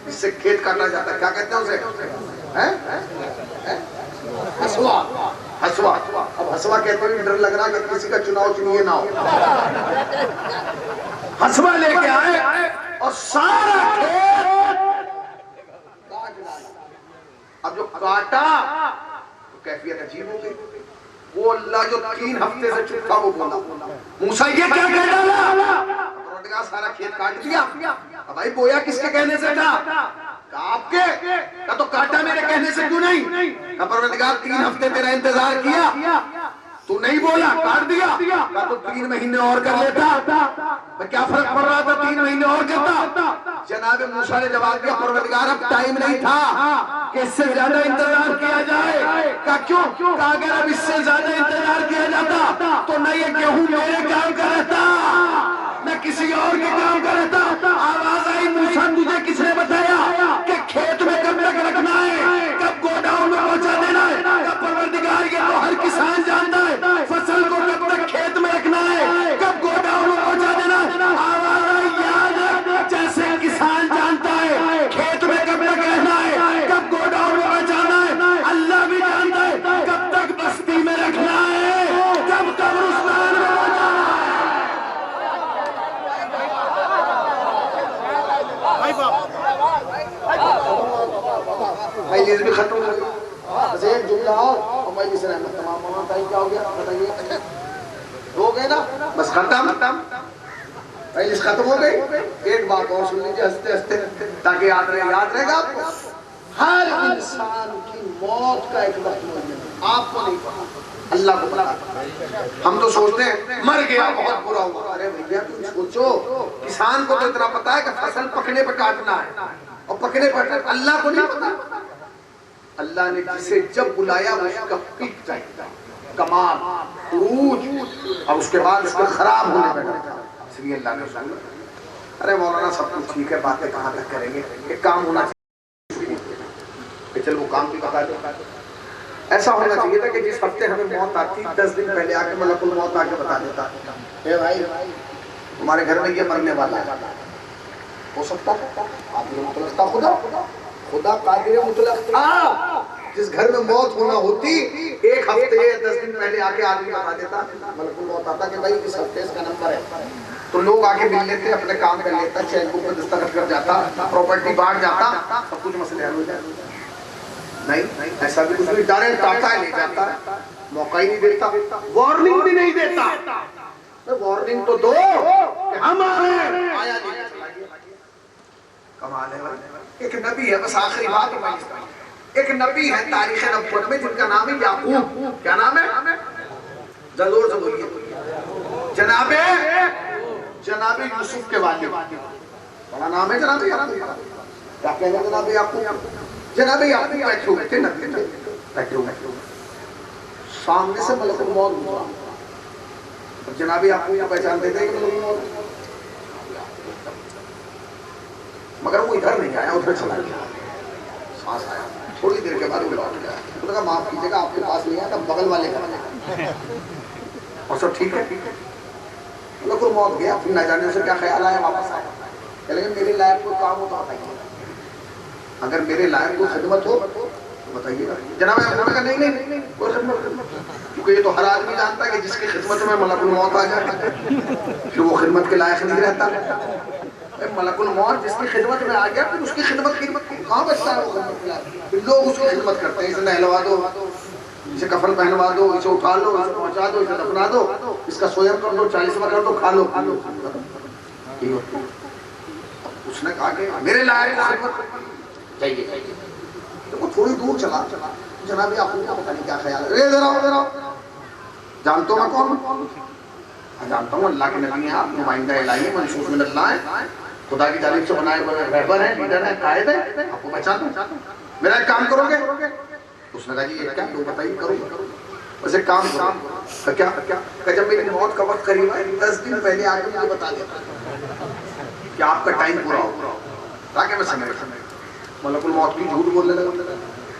इससे खेत काटा जाता है, क्या कहते हैं उसे? हसुआ। अब हसुआ हसवा कहते हुए डर लग रहा कि किसी का चुनाव चुनिए ना हो। हसवा लेके आए और सारा खेत काट डाला। अब जो काटा तो कैफियत अजीब हो गई। वो अल्लाह जो 3 हफ्ते से चुप था वो बोला, मूसा ये क्या कह डाला? सारा खेत काट दिया। अब भाई बोया किसके कहने से था? आपके का तो काटा मेरे कहने से क्यों नहीं? परवरदिगार 3 हफ्ते तेरा इंतजार किया, तू नहीं बोला, काट दिया। का तो 3 महीने और कर लेता, क्या फर्क पड़ रहा था? 3 महीने और करता। जनाब मूसा ने जवाब दिया, परवरदिगार अब टाइम नहीं था कि इससे ज्यादा इंतजार किया जाए। का क्यों? का अगर अब इससे ज्यादा इंतजार किया जाता तो न ये गेहूं मेरे काम का रहता न किसी और के काम का रहता। आवाज आई, मूसा तुझे किसने बताया कि खेत में कब तक रखना है, कब गोडाउन में पहुंचा देना है? कब परवरदिगार ये तो हर किसान जानता है फसल को कब तक खेत में रखना है, कब गोडाउन में पहुंचा देना है। आवाज आई, याद रख, जैसे किसान जानता है खेत में कब तक रहना है, कब गोडाउन में पहुंचाना है, अल्लाह भी जानता है कब तक बस्ती में रखना है, कब कब्रिस्तान में पहुंचाना है। भाई भी खत्म हो गया। बस एक जुमला और मैं जिसे तमाम होना क्या हो गया बताइए? हो गए ना, बस खत्म। पहले खत्म हो गई। एक बात और सुन लीजिए हंसते हंसते, ताकि याद रहेगा आपको। हर इंसान की मौत का एक वक्त मौजूद, आपको नहीं पता, अल्लाह को पता। हम तो सोचते हैं मर गया बहुत बुरा हुआ। अरे भैया तुम सोचो, किसान को तो इतना पता है कि फसल पकने पर काटना है और पकने पर, अल्लाह को नहीं पता। अल्लाह ने जिसे जब बुलाया उसका पीक चाहिए, कमाल, उरूज, और उसके बाद उसका खराब होने लगा। इसलिए अल्लाह ने सुना, अरे मौलाना सब कुछ ठीक है, बातें कहाँ तक करेंगे, एक काम होना चाहिए, चलो वो काम भी बता दो। ऐसा होना चाहिए था कि जिस हफ्ते हमें मौत आती 10 दिन पहले आके मलकुल मौत आके बता देता, ए भाई तुम्हारे घर में ये मरने वाला है। हो सकता है खुदा कादिर मुतलक, जिस घर में मौत होना होती 1 हफ्ते 10 दिन पहले आके आदमी बता देता, मलकुल मौत आता कि भाई इस हफ्ते इसका नंबर है, तो लोग आके मिल लेते, अपने काम कर लेता, चेक बुक पर दस्तखत कर जाता, प्रॉपर्टी बांट जाता, सब कुछ मसले हल हो जाते। नहीं, ऐसा भी कुछ नहीं, डायरेक्ट आता है ले जाता है, मौका ही नहीं देता, वार्निंग भी नहीं देता। वार्निंग तो दो कि हम आ रहे हैं, आया नहीं। कमाल है। एक नबी है, बस आखिरी बात है, एक नबी है तारीख नबूवत में जिनका नाम है याकूब। क्या नाम है? जोर से बोलिए। जनाबे यूसुफ के वालिद, बड़ा नाम है जनाबे याकूब। क्या कहते हैं जनाबे याकूब? जनाबे याकूब बैठे हुए थे, नबी बैठे हुए, सामने से मलकुल मौत गुजरा। जनाबे याकूब को पहचानते थे कि मलकुल मौत, मगर वो इधर नहीं आया, उधर चला गया। सांस आया, थोड़ी देर के बाद वो लौट गया। तो कहा माफ कीजिएगा आपके पास नहीं आया था, बगल वाले का। और सब ठीक है, मलकुल मौत गया, फिर न जाने उसे क्या ख्याल आया, वापस आया। चलेंगे मेरे लायक कोई काम हो तो बताइए, अगर मेरे लायक कोई खिदमत हो तो बताइएगा। जनाब नहीं कोई खिदमत, क्योंकि ये तो हर आदमी जानता है कि जिसकी खिदमत में मलकुल मौत आ जाए फिर वो खिदमत के लायक नहीं रहता। मलकुल मौत जिसकी खिदमत में आ गया फिर उसकी खिदमत कहाँ बचता है? वो खिदमत लोग उसकी खिदमत करते हैं, इसे नहलवा दो, इसे कफन पहनवा दो, इसे उठा लो, इसे पहुंचा दो, इसे दफना दो, इसका सोया कर दो, 40 कर दो, खा लो। उसने कहा कि मेरे लायक चाहिए। तो थोड़ी दूर चला, जनाब आपको पता नहीं क्या ख्याल है, जरा जानता हूँ मैं कौन? जानता हूँ, अल्लाह के नबी हैं आप, नुमाइंदा इलाही, मंसूस मिन अल्लाह है, खुदा की जानिब से बनाए हुए रहबर हैं, लीडर हैं, कायद हैं, आपको पहचान दो, मेरा एक काम करोगे? उसने कहा जी ये क्या, तो बताइए करूँगा। वैसे काम करो। क्या? जब मेरी मौत का वक्त करीब है 10 दिन पहले आके मुझे बता देता कि आपका टाइम पूरा हो, ताकि मैं समय मलकुल मौत की झूठ बोलने लगा।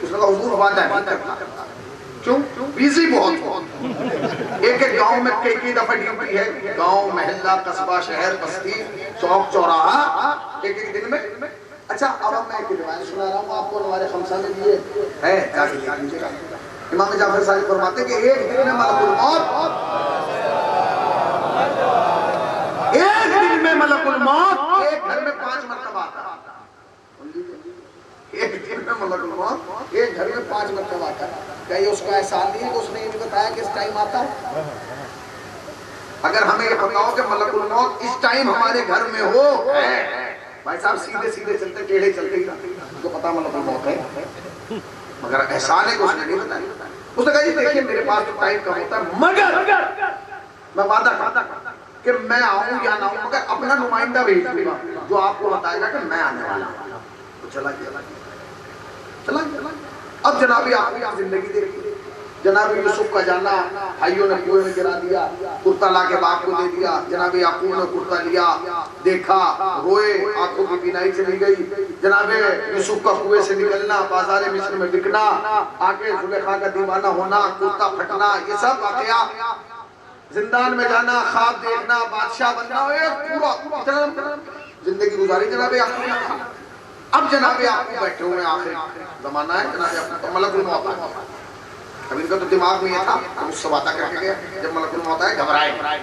उसने कहा हुजूर वादा है। क्यों? बिजी बहुत। एक गांव में कई दफा ड्यूटी है, गांव, महल्ला, कस्बा, शहर, बस्ती, चौक, चौराहा, एक दिन में। अच्छा अब मैं एक रिवायत सुना रहा हूँ आपको, हमारे खमसा में दिए है, इमाम जाफर साहब फरमाते कि एक दिन में मलकुल मौत, एक दिन में मलकुल मौत एक घर में 5 मरतबा आता है। एक दिन में मलकुल मौत एक घर में 5 मरतबा आता है। क्या ये उसका एहसान नहीं है कि उसने ये भी बताया कि इस टाइम आता है? अगर हमें ये पता हो कि मलकुल मौत इस टाइम हमारे घर में हो, भाई साहब सीधे सीधे चलते टेढ़े चलते तो पता मलकुल मौत है, मगर एहसान है कि उसने नहीं बताया। उसने कहा जी देखिए मेरे पास तो टाइम कम होता है, मगर मैं वादा करता कि मैं आऊं या ना आऊं, मगर अपना नुमाइंदा भेज दूंगा जो आपको बताएगा कि मैं आने वाला हूं। तो चला गया। अब जनाबी आपकी जिंदगी देखिए, जनाबी यूसुफ का जाना, भाइयों ने कुएं में गिरा दिया, कुर्ता लाके बाप को दे दिया, जनाबी याकूब ने कुर्ता लिया, देखा, रोए, आंखों की बीनाई चली गई। जनाबे यूसुफ का कुएं से निकलना, बाजारे मिस्र में बिकना, आके जुलेखा का दीवाना होना, कुर्ता फटना, ये सब वाकया, जिंदान में जाना, ख्वाब देखना, बादशाह बनना, पूरा जिंदगी गुजारी जनाबे याकूब। अब जनाबे याकूब बैठे हुए आखिरी जमाना है, जनाबे याकूब का मलकुल मौत आ गया। अब इनका तो दिमाग में था, तो उससे वादा करके गया जब मलकुल मौत आए घबराए,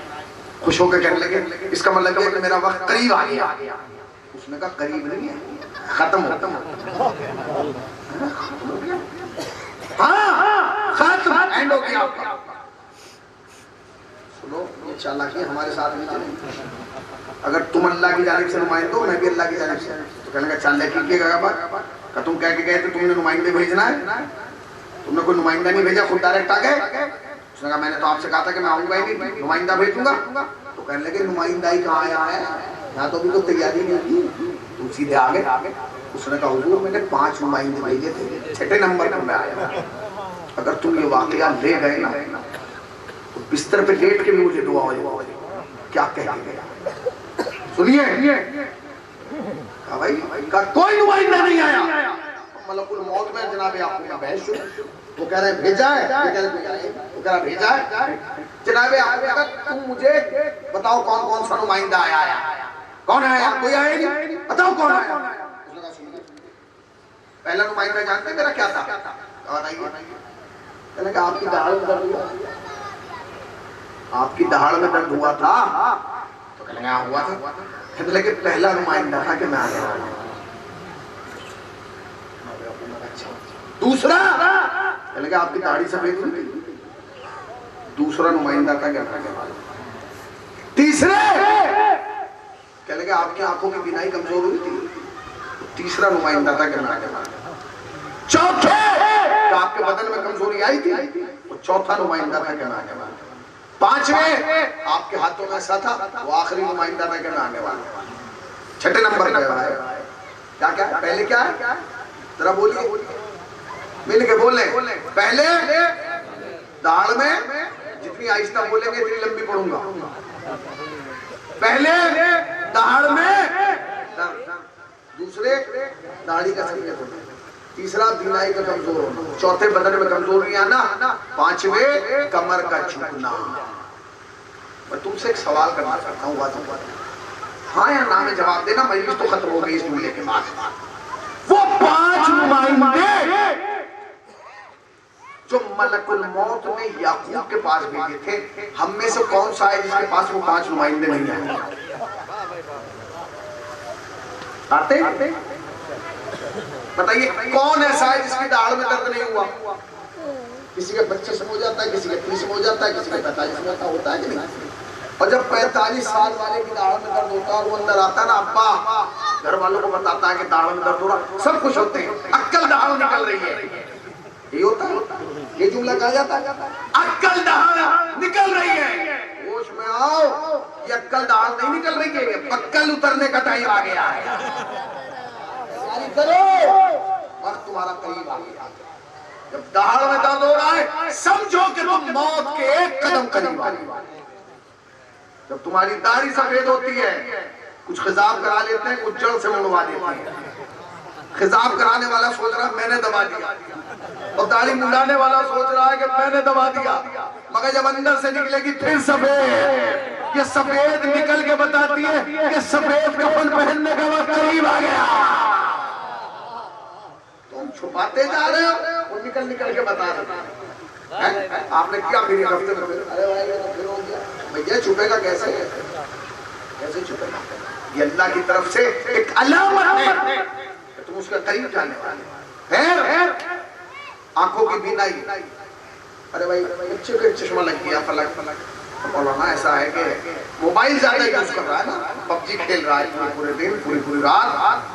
खुश होकर कहने लगे इसका मतलब है कि मेरा वक्त करीब आ गया। उसने कहा करीब नहीं है, खत्म हो गया, हाँ खत्म, एंड हो गया आपका। सुनो ये चालाकी हमारे साथ नहीं चलेगी। अगर तुम अल्लाह की जानिब से नुमाइंदे हो, मैं भी अल्लाह की जानिब से, तो कहने का चालाकी किएगा बात का, तुम कह के गए थे तुमने नुमाइंदे भेजना है, तुमने कोई नुमाइंदा नहीं भेजा, खुद डायरेक्ट आ गए। उसने कहा मैंने तो आपसे कहा था कि मैं आऊंगा ही नहीं, नुमाइंदा भेजूंगा। तो कहने लगे नुमाइंदा ही कहाँ आया है, यहाँ तो अभी तो तैयारी नहीं की, तुम सीधे आ गए। उसने कहा हुजूर मैंने 5 नुमाइंदे भेजे थे, 6ठे नंबर पर मैं आया। अगर तुम ये वाकया ले गए ना तो बिस्तर पे लेट के भी मुझे दुआ हो जाएगी। क्या कह गया सुनिए, भाई का कोई नुमाइंदा नहीं आया। मलकुल मौत में जनाबे आपने बहस शुरू, वो कह रहे भेजा है, वो कह रहा भेजा है। जनाबे आपने कहा तुम मुझे बताओ कौन कौन सा नुमाइंदा आया, कौन आया, कोई आया नहीं, बताओ कौन आया। पहला नुमाइंदा जानते मेरा क्या था, बताइए। कहने का आपकी दहाड़ में दर्द हुआ, आपकी दहाड़ में दर्द हुआ था, तो कहने हुआ था। कहने लगे पहला नुमाइंदा था कि मैं आने वाला हूं। दूसरा कहने लगा आपकी दाढ़ी सफेद हुई थी, दूसरा नुमाइंदा था कि मैं आने वाला हूं। तीसरे कहने लगे आपकी आंखों की बीनाई कमजोर हुई थी, तीसरा नुमाइंदा था कि मैं आने वाला हूं। चौथे तो आपके बदन में कमजोरी आई थी, वो चौथा नुमाइंदा था कि मैं आने वाला हूं। पांचवें आपके हाथों में ऐसा था, वो आखिरी नुमाइंदा था कि मैं आने वाला हूं। 6ठे नंबर पे है क्या क्या, पहले क्या है जरा बोलिए, मिल के बोले। पहले दाढ़ में जितनी आहिस्ता बोलेंगे इतनी लंबी पढ़ूंगा। पहले दाढ़ में, दूसरे दाढ़ी का सफेद होना, तीसरा बीनाई का कमजोर होना, चौथे बदन में कमजोरी आना, पांचवे कमर का झुकना। मैं तुमसे एक सवाल करना चाहता हूँ, हाँ या ना में जवाब देना, मजलिस तो खत्म हो गई इस जुमले के बाद। वो 5 नुमाइंदे जो मलकुल मौत ने याकूब के पास भेजे थे, हम में से कौन सा है जिसके पास वो 5 नुमाइंदे नहीं आए? आते बताइए कौन ऐसा है जिसकी दाढ़ में दर्द नहीं हुआ? किसी के 25 में हो जाता है, किसी के 30 में हो जाता है, किसी के 45 में होता है कि नहीं? और जब 45 साल वाले की दाढ़ में दर्द होता है और वो अंदर आता है ना, अब्बा घर वालों को बताता है कि दाढ़ में दर्द हो रहा, सब कुछ होते हैं, अक्कल दाढ़ निकल रही है, ये होता है, ये जुमला कहा जाता है, अक्कल दाढ़ निकल रही है, होश में आओ, ये अक्कल दाढ़ नहीं निकल रही है, अक्कल उतरने का टाइम आ गया है, करो वक्त तुम्हारा करीब आ गया। जब दाढ़ में दर्द हो रहा है समझो कि तुम मौत के एक कदम करीब आ गए। जब तुम्हारी दाढ़ी सफेद होती है, कुछ खिजाब करा लेते हैं, कुछ जड़ से मुड़वा देते हैं। खिजाब कराने वाला सोच रहा है मैंने दबा दिया, और दाढ़ी मुंडाने वाला सोच रहा है कि मैंने दबा दिया, मगर जब अंदर से निकलेगी फिर सफेद, ये सफेद निकल के बताती है कि सफेद कफन पहनने का वक्त करीब आ गया। तुम छुपाते जा रहे हो, निकल निकल के बता रहा आपने किया फिर एक हफ्ते में, अरे भाई ये तो फिर हो गया। भैया छुपेगा कैसे, कैसे छुपेगा? ये अल्लाह की तरफ से एक अलामत है, तुम उसका करीब जाने वाले हैं। आंखों की बीनाई, अरे भाई बच्चे को चश्मा लग गया फलक फलक, मौलाना ऐसा है कि मोबाइल ज्यादा यूज कर रहा है ना, पबजी खेल रहा है पूरे दिन पूरी रात,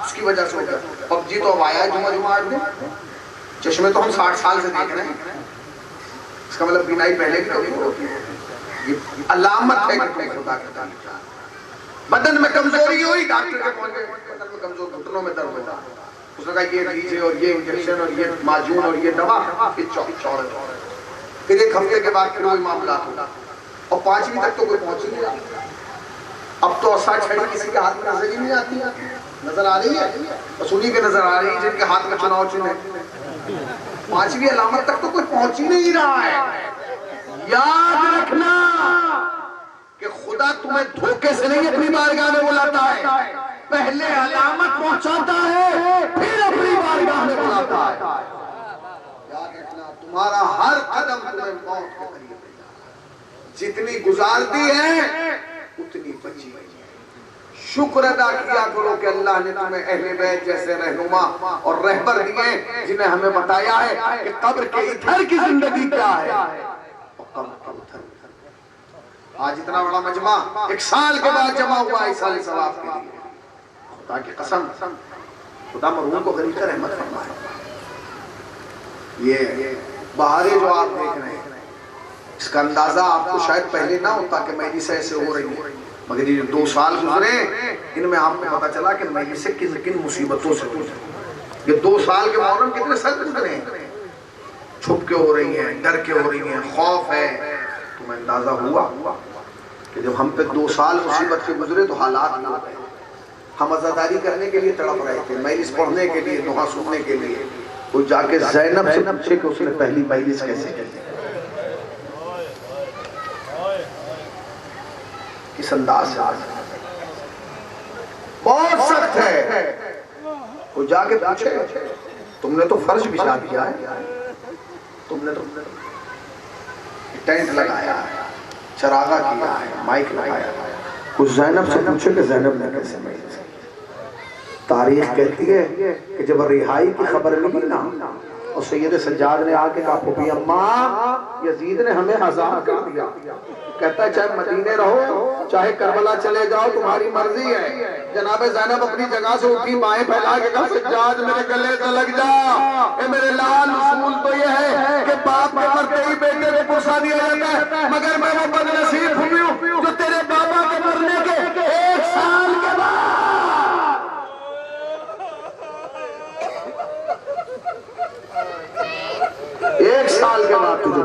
उसकी वजह से हो गया। पबजी तो अब आया है जुमा आठ दिन, चश्मे तो हम 60 साल से देख रहे हैं, इसका मतलब बीनाई पहले भी कभी होती है। ये अलामत है कि खुदा के ताल्लुक बदन में कमजोरी हुई, डॉक्टर के पहुंच गए, बदन में कमजोर, घुटनों में दर्द होता, उसने कहा ये लीजिए और ये इंजेक्शन और ये माजून और ये दवा, फिर एक हफ्ते के बाद फिर वही मामला हुआ और 5वीं तक तो कोई पहुंच ही नहीं रहा। अब तो असा छड़ी किसी के हाथ में नजर ही नहीं आती, नजर आ रही है और सुनी के नजर आ रही है जिनके हाथ में चुनाव चिन्ह है। 5वीं अलामत तक तो कोई पहुंच ही नहीं रहा है। याद रखना कि खुदा तुम्हें धोखे से नहीं अपनी बारगाह में बुलाता है, पहले अलामत पहुंचाता है फिर अपनी बारगाह में बुलाता है। याद रखना तुम्हारा हर कदम तुम्हें मौत के करीब, जितनी गुजारती है उतनी बची। शुक्र अदा किया करो कि अल्लाह ने तुम्हें अहले बैत जैसे रहनुमा और रहबर दिए, जिन्हें हमें बताया है कि कब्र के इधर की जिंदगी क्या है और कब्र के उधर। आज इतना बड़ा मजमा 1 साल के बाद जमा हुआ इस साल सवाब के लिए, खुदा की कसम, खुदा मरहूम को गरीब का रहमत फरमाए। ये बहारें जो आप देख रहे हैं, इसका अंदाजा आपको शायद पहले ना होता कि मजलिस ऐसे हो रही है, मगर ये 2 साल गुजरे, इनमें आपको पता चला कि मजलिस से किन किन मुसीबतों से गुजरे। ये 2 साल के मुहर्रम कितने सख्त गुजरे, छुप के हो रही है, डर के हो रही है, खौफ है। तुम्हें अंदाजा हुआ कि जब हम पे 2 साल मुसीबत से गुजरे तो हालात ना गए। हम आजादारी करने के लिए तड़प रहे थे, मजलिस पढ़ने के लिए, दुआ सुनने के लिए। वो जाके ज़ैनब से पूछे कि उसने पहली मजलिस कैसे की, किस अंदाज से, बहुत सख्त है। वो जाके पूछे तुमने तो फर्श बिछा दिया है, तुमने तो टेंट लगाया है, चरागा किया है, माइक लगाया है। कुछ ज़ैनब से पूछे कि ज़ैनब ने कैसे मजलिस की। तारीख कहती है कि जब रिहाई की खबर मिली ना और सैयद सज्जाद ने आके कहा फूफी अम्मा यजीद ने हमें आज़ाद कर दिया, कहता है चाहे मदीने रहो चाहे करबला चले जाओ तुम्हारी मर्जी है। जनाब ज़ैनब अपनी जगह से उठी, बाएं फैला के कहा सज्जाद मेरे गले से लग जा। ए मेरे लाल, उसूल तो ये है कि बाप के मरते ही बेटे को पुरसा दिया जाता है, मगर मैं वो बदनसीब हूं जो तेरे बाबा के मरने के 1 साल के बाद 1 साल के बाद तुझे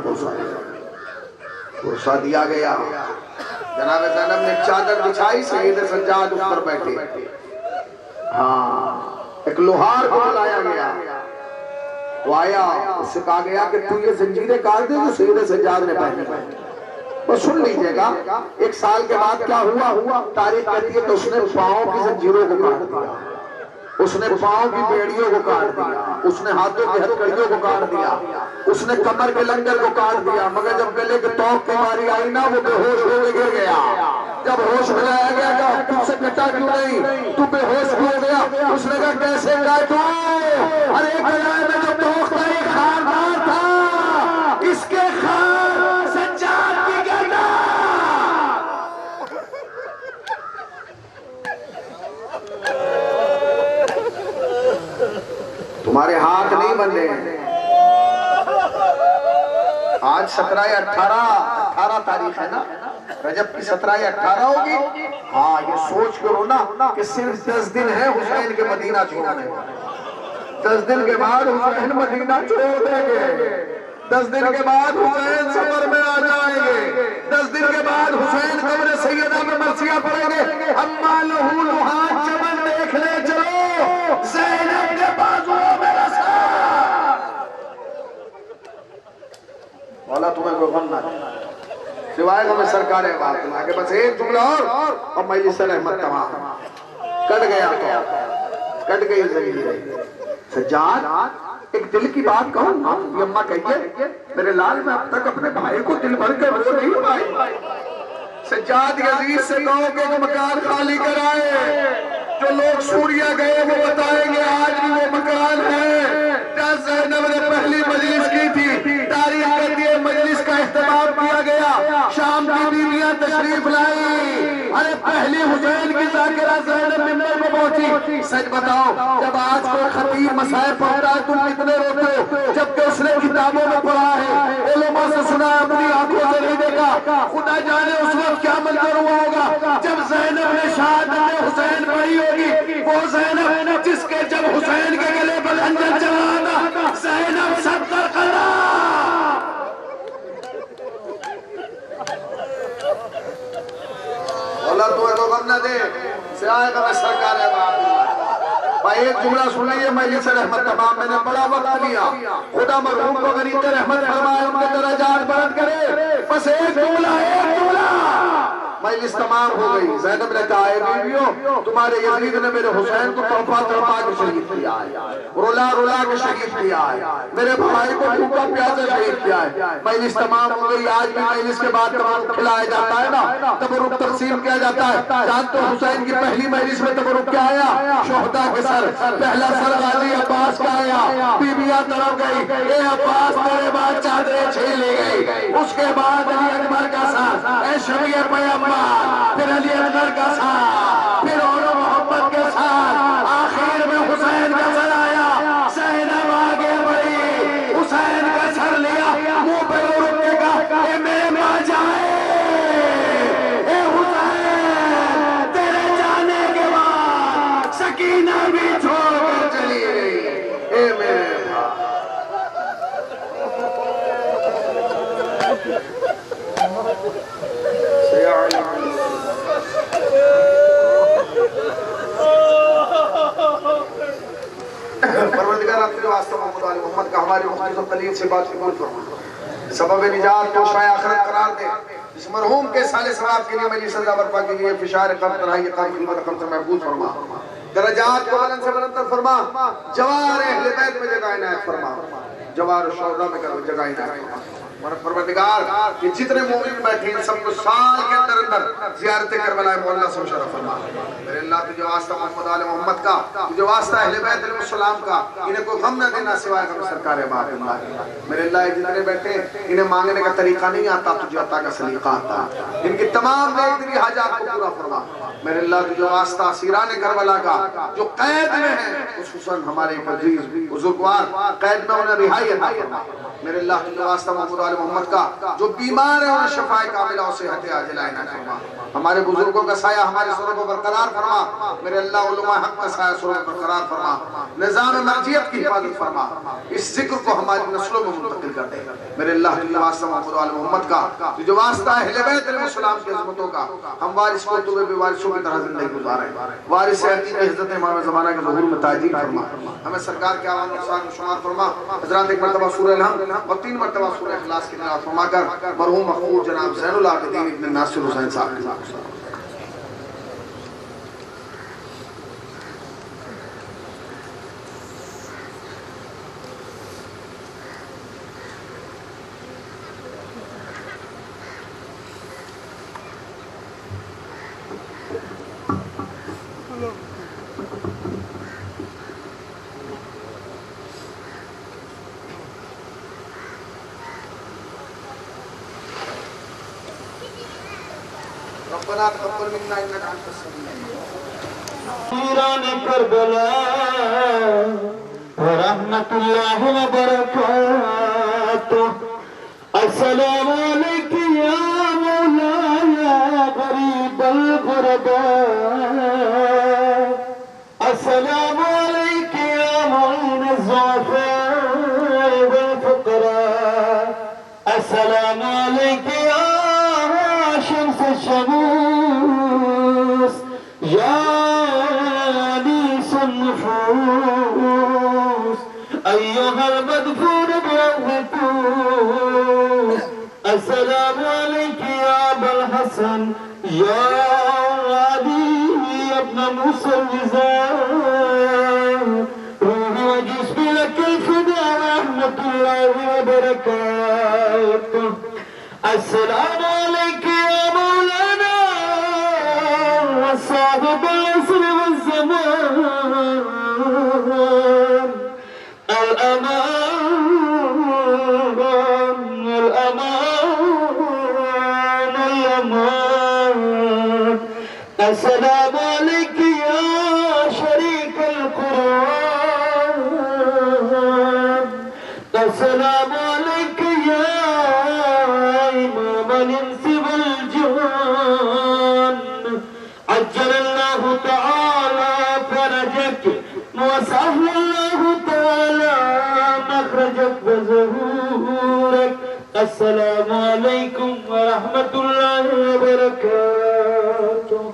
पुरसा दिया गया। जनाब ज़ैनब ने चादर बिछाई, सैयद सज्जाद उस पर बैठे। हाँ, एक लोहार को बुलाया गया, वो आया, उससे कहा गया कि तू ये जंजीरें काट दे जो सैयद सज्जाद ने पहनी। और सुन लीजिएगा 1 साल के बाद क्या हुआ, तारीख कहती है कि उसने पाँव की जंजीरों को काट दिया, उसने पाँव की बेड़ियों को काट दिया, उसने हाथों की हथकड़ियों को काट दिया, उसने कमर के लंगर को काट दिया। मगर जब गले के तौक की बारी आई ना, वो बेहोश होकर गिर गया। जब होश में आया गया कि तुझसे कटा क्यों नहीं, तू बेहोश हो गया। उसने कहा कैसे काटूं, अरे गला में जो तौक था एक खानदार था, इसके खान सज्जाद की गर्दन। तुम्हारे हाथ नहीं बंधे हैं। आज 17 या 18 तारीख है ना, रजब की 17 या 18 होगी। हाँ, ये सोच करो ना कि सिर्फ 10 दिन है हुसैन के मदीना छोड़ने का। 10 दिन के बाद हुसैन मदीना छोड़ देंगे, 10 दिन के बाद हुसैन सफर में आ जाएंगे, 10 दिन के बाद हुसैन कब्र सैयदा में मरसिया पड़ेंगे। अम्मा लहू लुहान चमन देख ले चलो, ज़ैनब के बाजुओं में रसा। वाला तुम्हें कोई गम ना सिवाय हमें सरकार है बात के बस एक जुमला और मजलिस रहमत तमाम कट गया, तो कट गई जमीन। सज्जाद एक दिल की बात कहूँ ये अम्मा कहिए, मेरे लाल में अब तक अपने भाई को दिल भर के रो नहीं पाई। सज्जाद अजीज से कहो कि एक मकान खाली कराए। जो लोग सूर्या गए वो बताएंगे आज भी वो मकान है जहाँ ज़ैनब ने पहली मजलिस की थी। तारीख करती है मजलिस का इस्तेमाल किया गया, शाम की बीवियां तशरीफ लाई। अरे पहली हुसैन की ज़ाकिरा ज़ैनब मिंबर में पहुंची। सच बताओ, जब आज कोई खतीब मसाइल पढ़ता है तुम कितने रोते हो, जबकि उसने किताबों में पढ़ा है, उलमा से सुना है, अपनी आंखों से नहीं देखा। खुदा जाने उस वक्त क्या मंजर हुआ होगा जब ज़ैनब ने शहादत हुसैन पढ़ी होगी। वो ज़ैनब जिसके जब हुसैन के गले पर खंजर चला था, ज़ैनब 70 कदम। बोला तू तो गम न दे से आएगा सरकार है भाई। एक जुमला सुन लीजिए, मजलिस रहमत तमाम मैंने बड़ा वक्त लिया। खुदा मरहूम को गरीब रहमत फरमाए, उनके दर्जात बुलंद करे। बस एक जुमला मजलिस तमाम हो गई। ज़ैनब ने कहा बीवियों, तुम्हारे यजीद ने मेरे हुसैन को तड़पा तड़पा के शहीद किया है, रुला रुला के शहीद किया है, मेरे भाई को भूखा प्यासा शहीद किया है। मजलिस तमाम हो गई। आज भी मजलिस के बाद तबरुक खिलाया जाता है ना, तबरुक तकसीम किया जाता है। जानते हो हुसैन की पहली मजलिस में तबरुक क्या आया? शोहदा के सर। पहला सर गाजी अब्बास का आया। बीबियां तड़प गई, ए अब्बास तेरे बाद चादरें छीन ली गई। उसके बाद अली अकबर का सर, ए शबीर पैगंबर, फिर अली अकबर का साथ, फिर और मोहब्बत के साथ आखिर में हुसैन का सर आया। ज़ैनब आगे बढ़ी, हुसैन का सर लिया, मुंह पे रुक के कहा, ए मेरे मां जाए, ए हुसैन तेरे जाने के बाद सकीना भी छोड़कर चली गई। ए मेरे परवरदिगार आपके वास्ते मोहम्मद का हमारे मुख्तलिफ कलील से बात कबूल फरमा, सबब निजात को शाय आखिरत करार दे। इस मरहूम के साले सवाब के लिए मजलिस सजा बर्पा की गई, फिशार कम तनाई कम खिदमत कम से महफूज फरमा, दर्जात को बुलंद से बुलंद फरमा, जवार अहले बैत में जगह इनायत फरमा, जवार शोहदा में जगह इनायत फरमा। परवरदिगार कि जितने मोमिन बैठे हैं सबको साल के अंदर अंदर ज़ियारत करबला मोहल्ला से मुशर्रफ फरमा। मेरे अल्लाह तुझे वास्ता मोहम्मद आले मोहम्मद का, तुझे वास्ता अहले बैत अलैहिस्सलाम का, इन्हें कोई गम न देना सिवाय गम सरकार बाप। मेरे अल्लाह जितने बैठे इन्हें मांगने का तरीका नहीं आता, तुझे अता का सलीका आता। इनकी तमाम नेक हाजात को पूरा फरमा। मेरे अल्लाह तुझे वास्ता सीराने करबला का जो कैद में है, खुसूसन हमारे अजीज बुजुर्गवार कैद में उन्हें रिहाई अता फरमा। मेरे अल्लाह तुझे वास्ता मोहम्मद का जो बीमार है उन्हें शफाए कामिला और सेहत आजिला इनायत फरमा। हमारे बुजुर्गों का साया हमारे सुरों को बरकरार फरमा। मेरे अल्लाह उलमा हक का साया सुरों को बरकरार फरमा। निज़ाम मर्जियत की हिफाजत फरमा, इस जिक्र को हमारी नस्लों में मुंतकिल कर दे। मेरे अल्लाह तुझे वास्ता मोहम्मद का तुझे वास्ता अहले बैत अलैहिस्सलाम की अज़मतों का, हम वारिस को तुझे बेवारिसों की तरह जिंदगी गुजारें। वारिस हकीकत इज्जत इमाम ज़माना के ज़हूर में ताजील फरमा। हमें सरकार के आवाम नुकसान शुमार फरमा। हज़रात एक मरतबा सूरह अल-हम्द और 3 मरतबा सूरह इखलास की तिलावत फरमाकर मरहूम मखबूल जनाब ज़ैनुल आबिदीन इब्न नासिर हुसैन साहब की करबला रहमतुल्लाह व बरकातुहू। अस्सलामु अलैका या मौला या गरीबल गुरबा। अस्सलामु अलैका या मौला ज़ुअफ़ा वल फ़ुक़रा। अस्सलामु अलैका या शम्स शमूस या अय्युहल मदफून बिअज़्ज़तूस। अस्सलामु अलैका या अबल हसन या अली इब्न मुसल्लिज़ा। रूही व जिस्मी लकल फ़िदा वबरकातुहू। अस्सलामु अलैकुम या मौलाना व साहिबुल असर वज़्ज़मान। अल अमान अल अमान अल अमान। अस्सलामु अलैकुम या शरीकल कुरान। अस्सलामु अलैकुम या इमामल इंस वल जान। अज्जलल्लाहु तआला फरजक व सहलल्लाहु तआला मखरजक व ज़हूरक। अस्सलामु अलैकुम व रहमतुल्लाहि व बरकातुहू।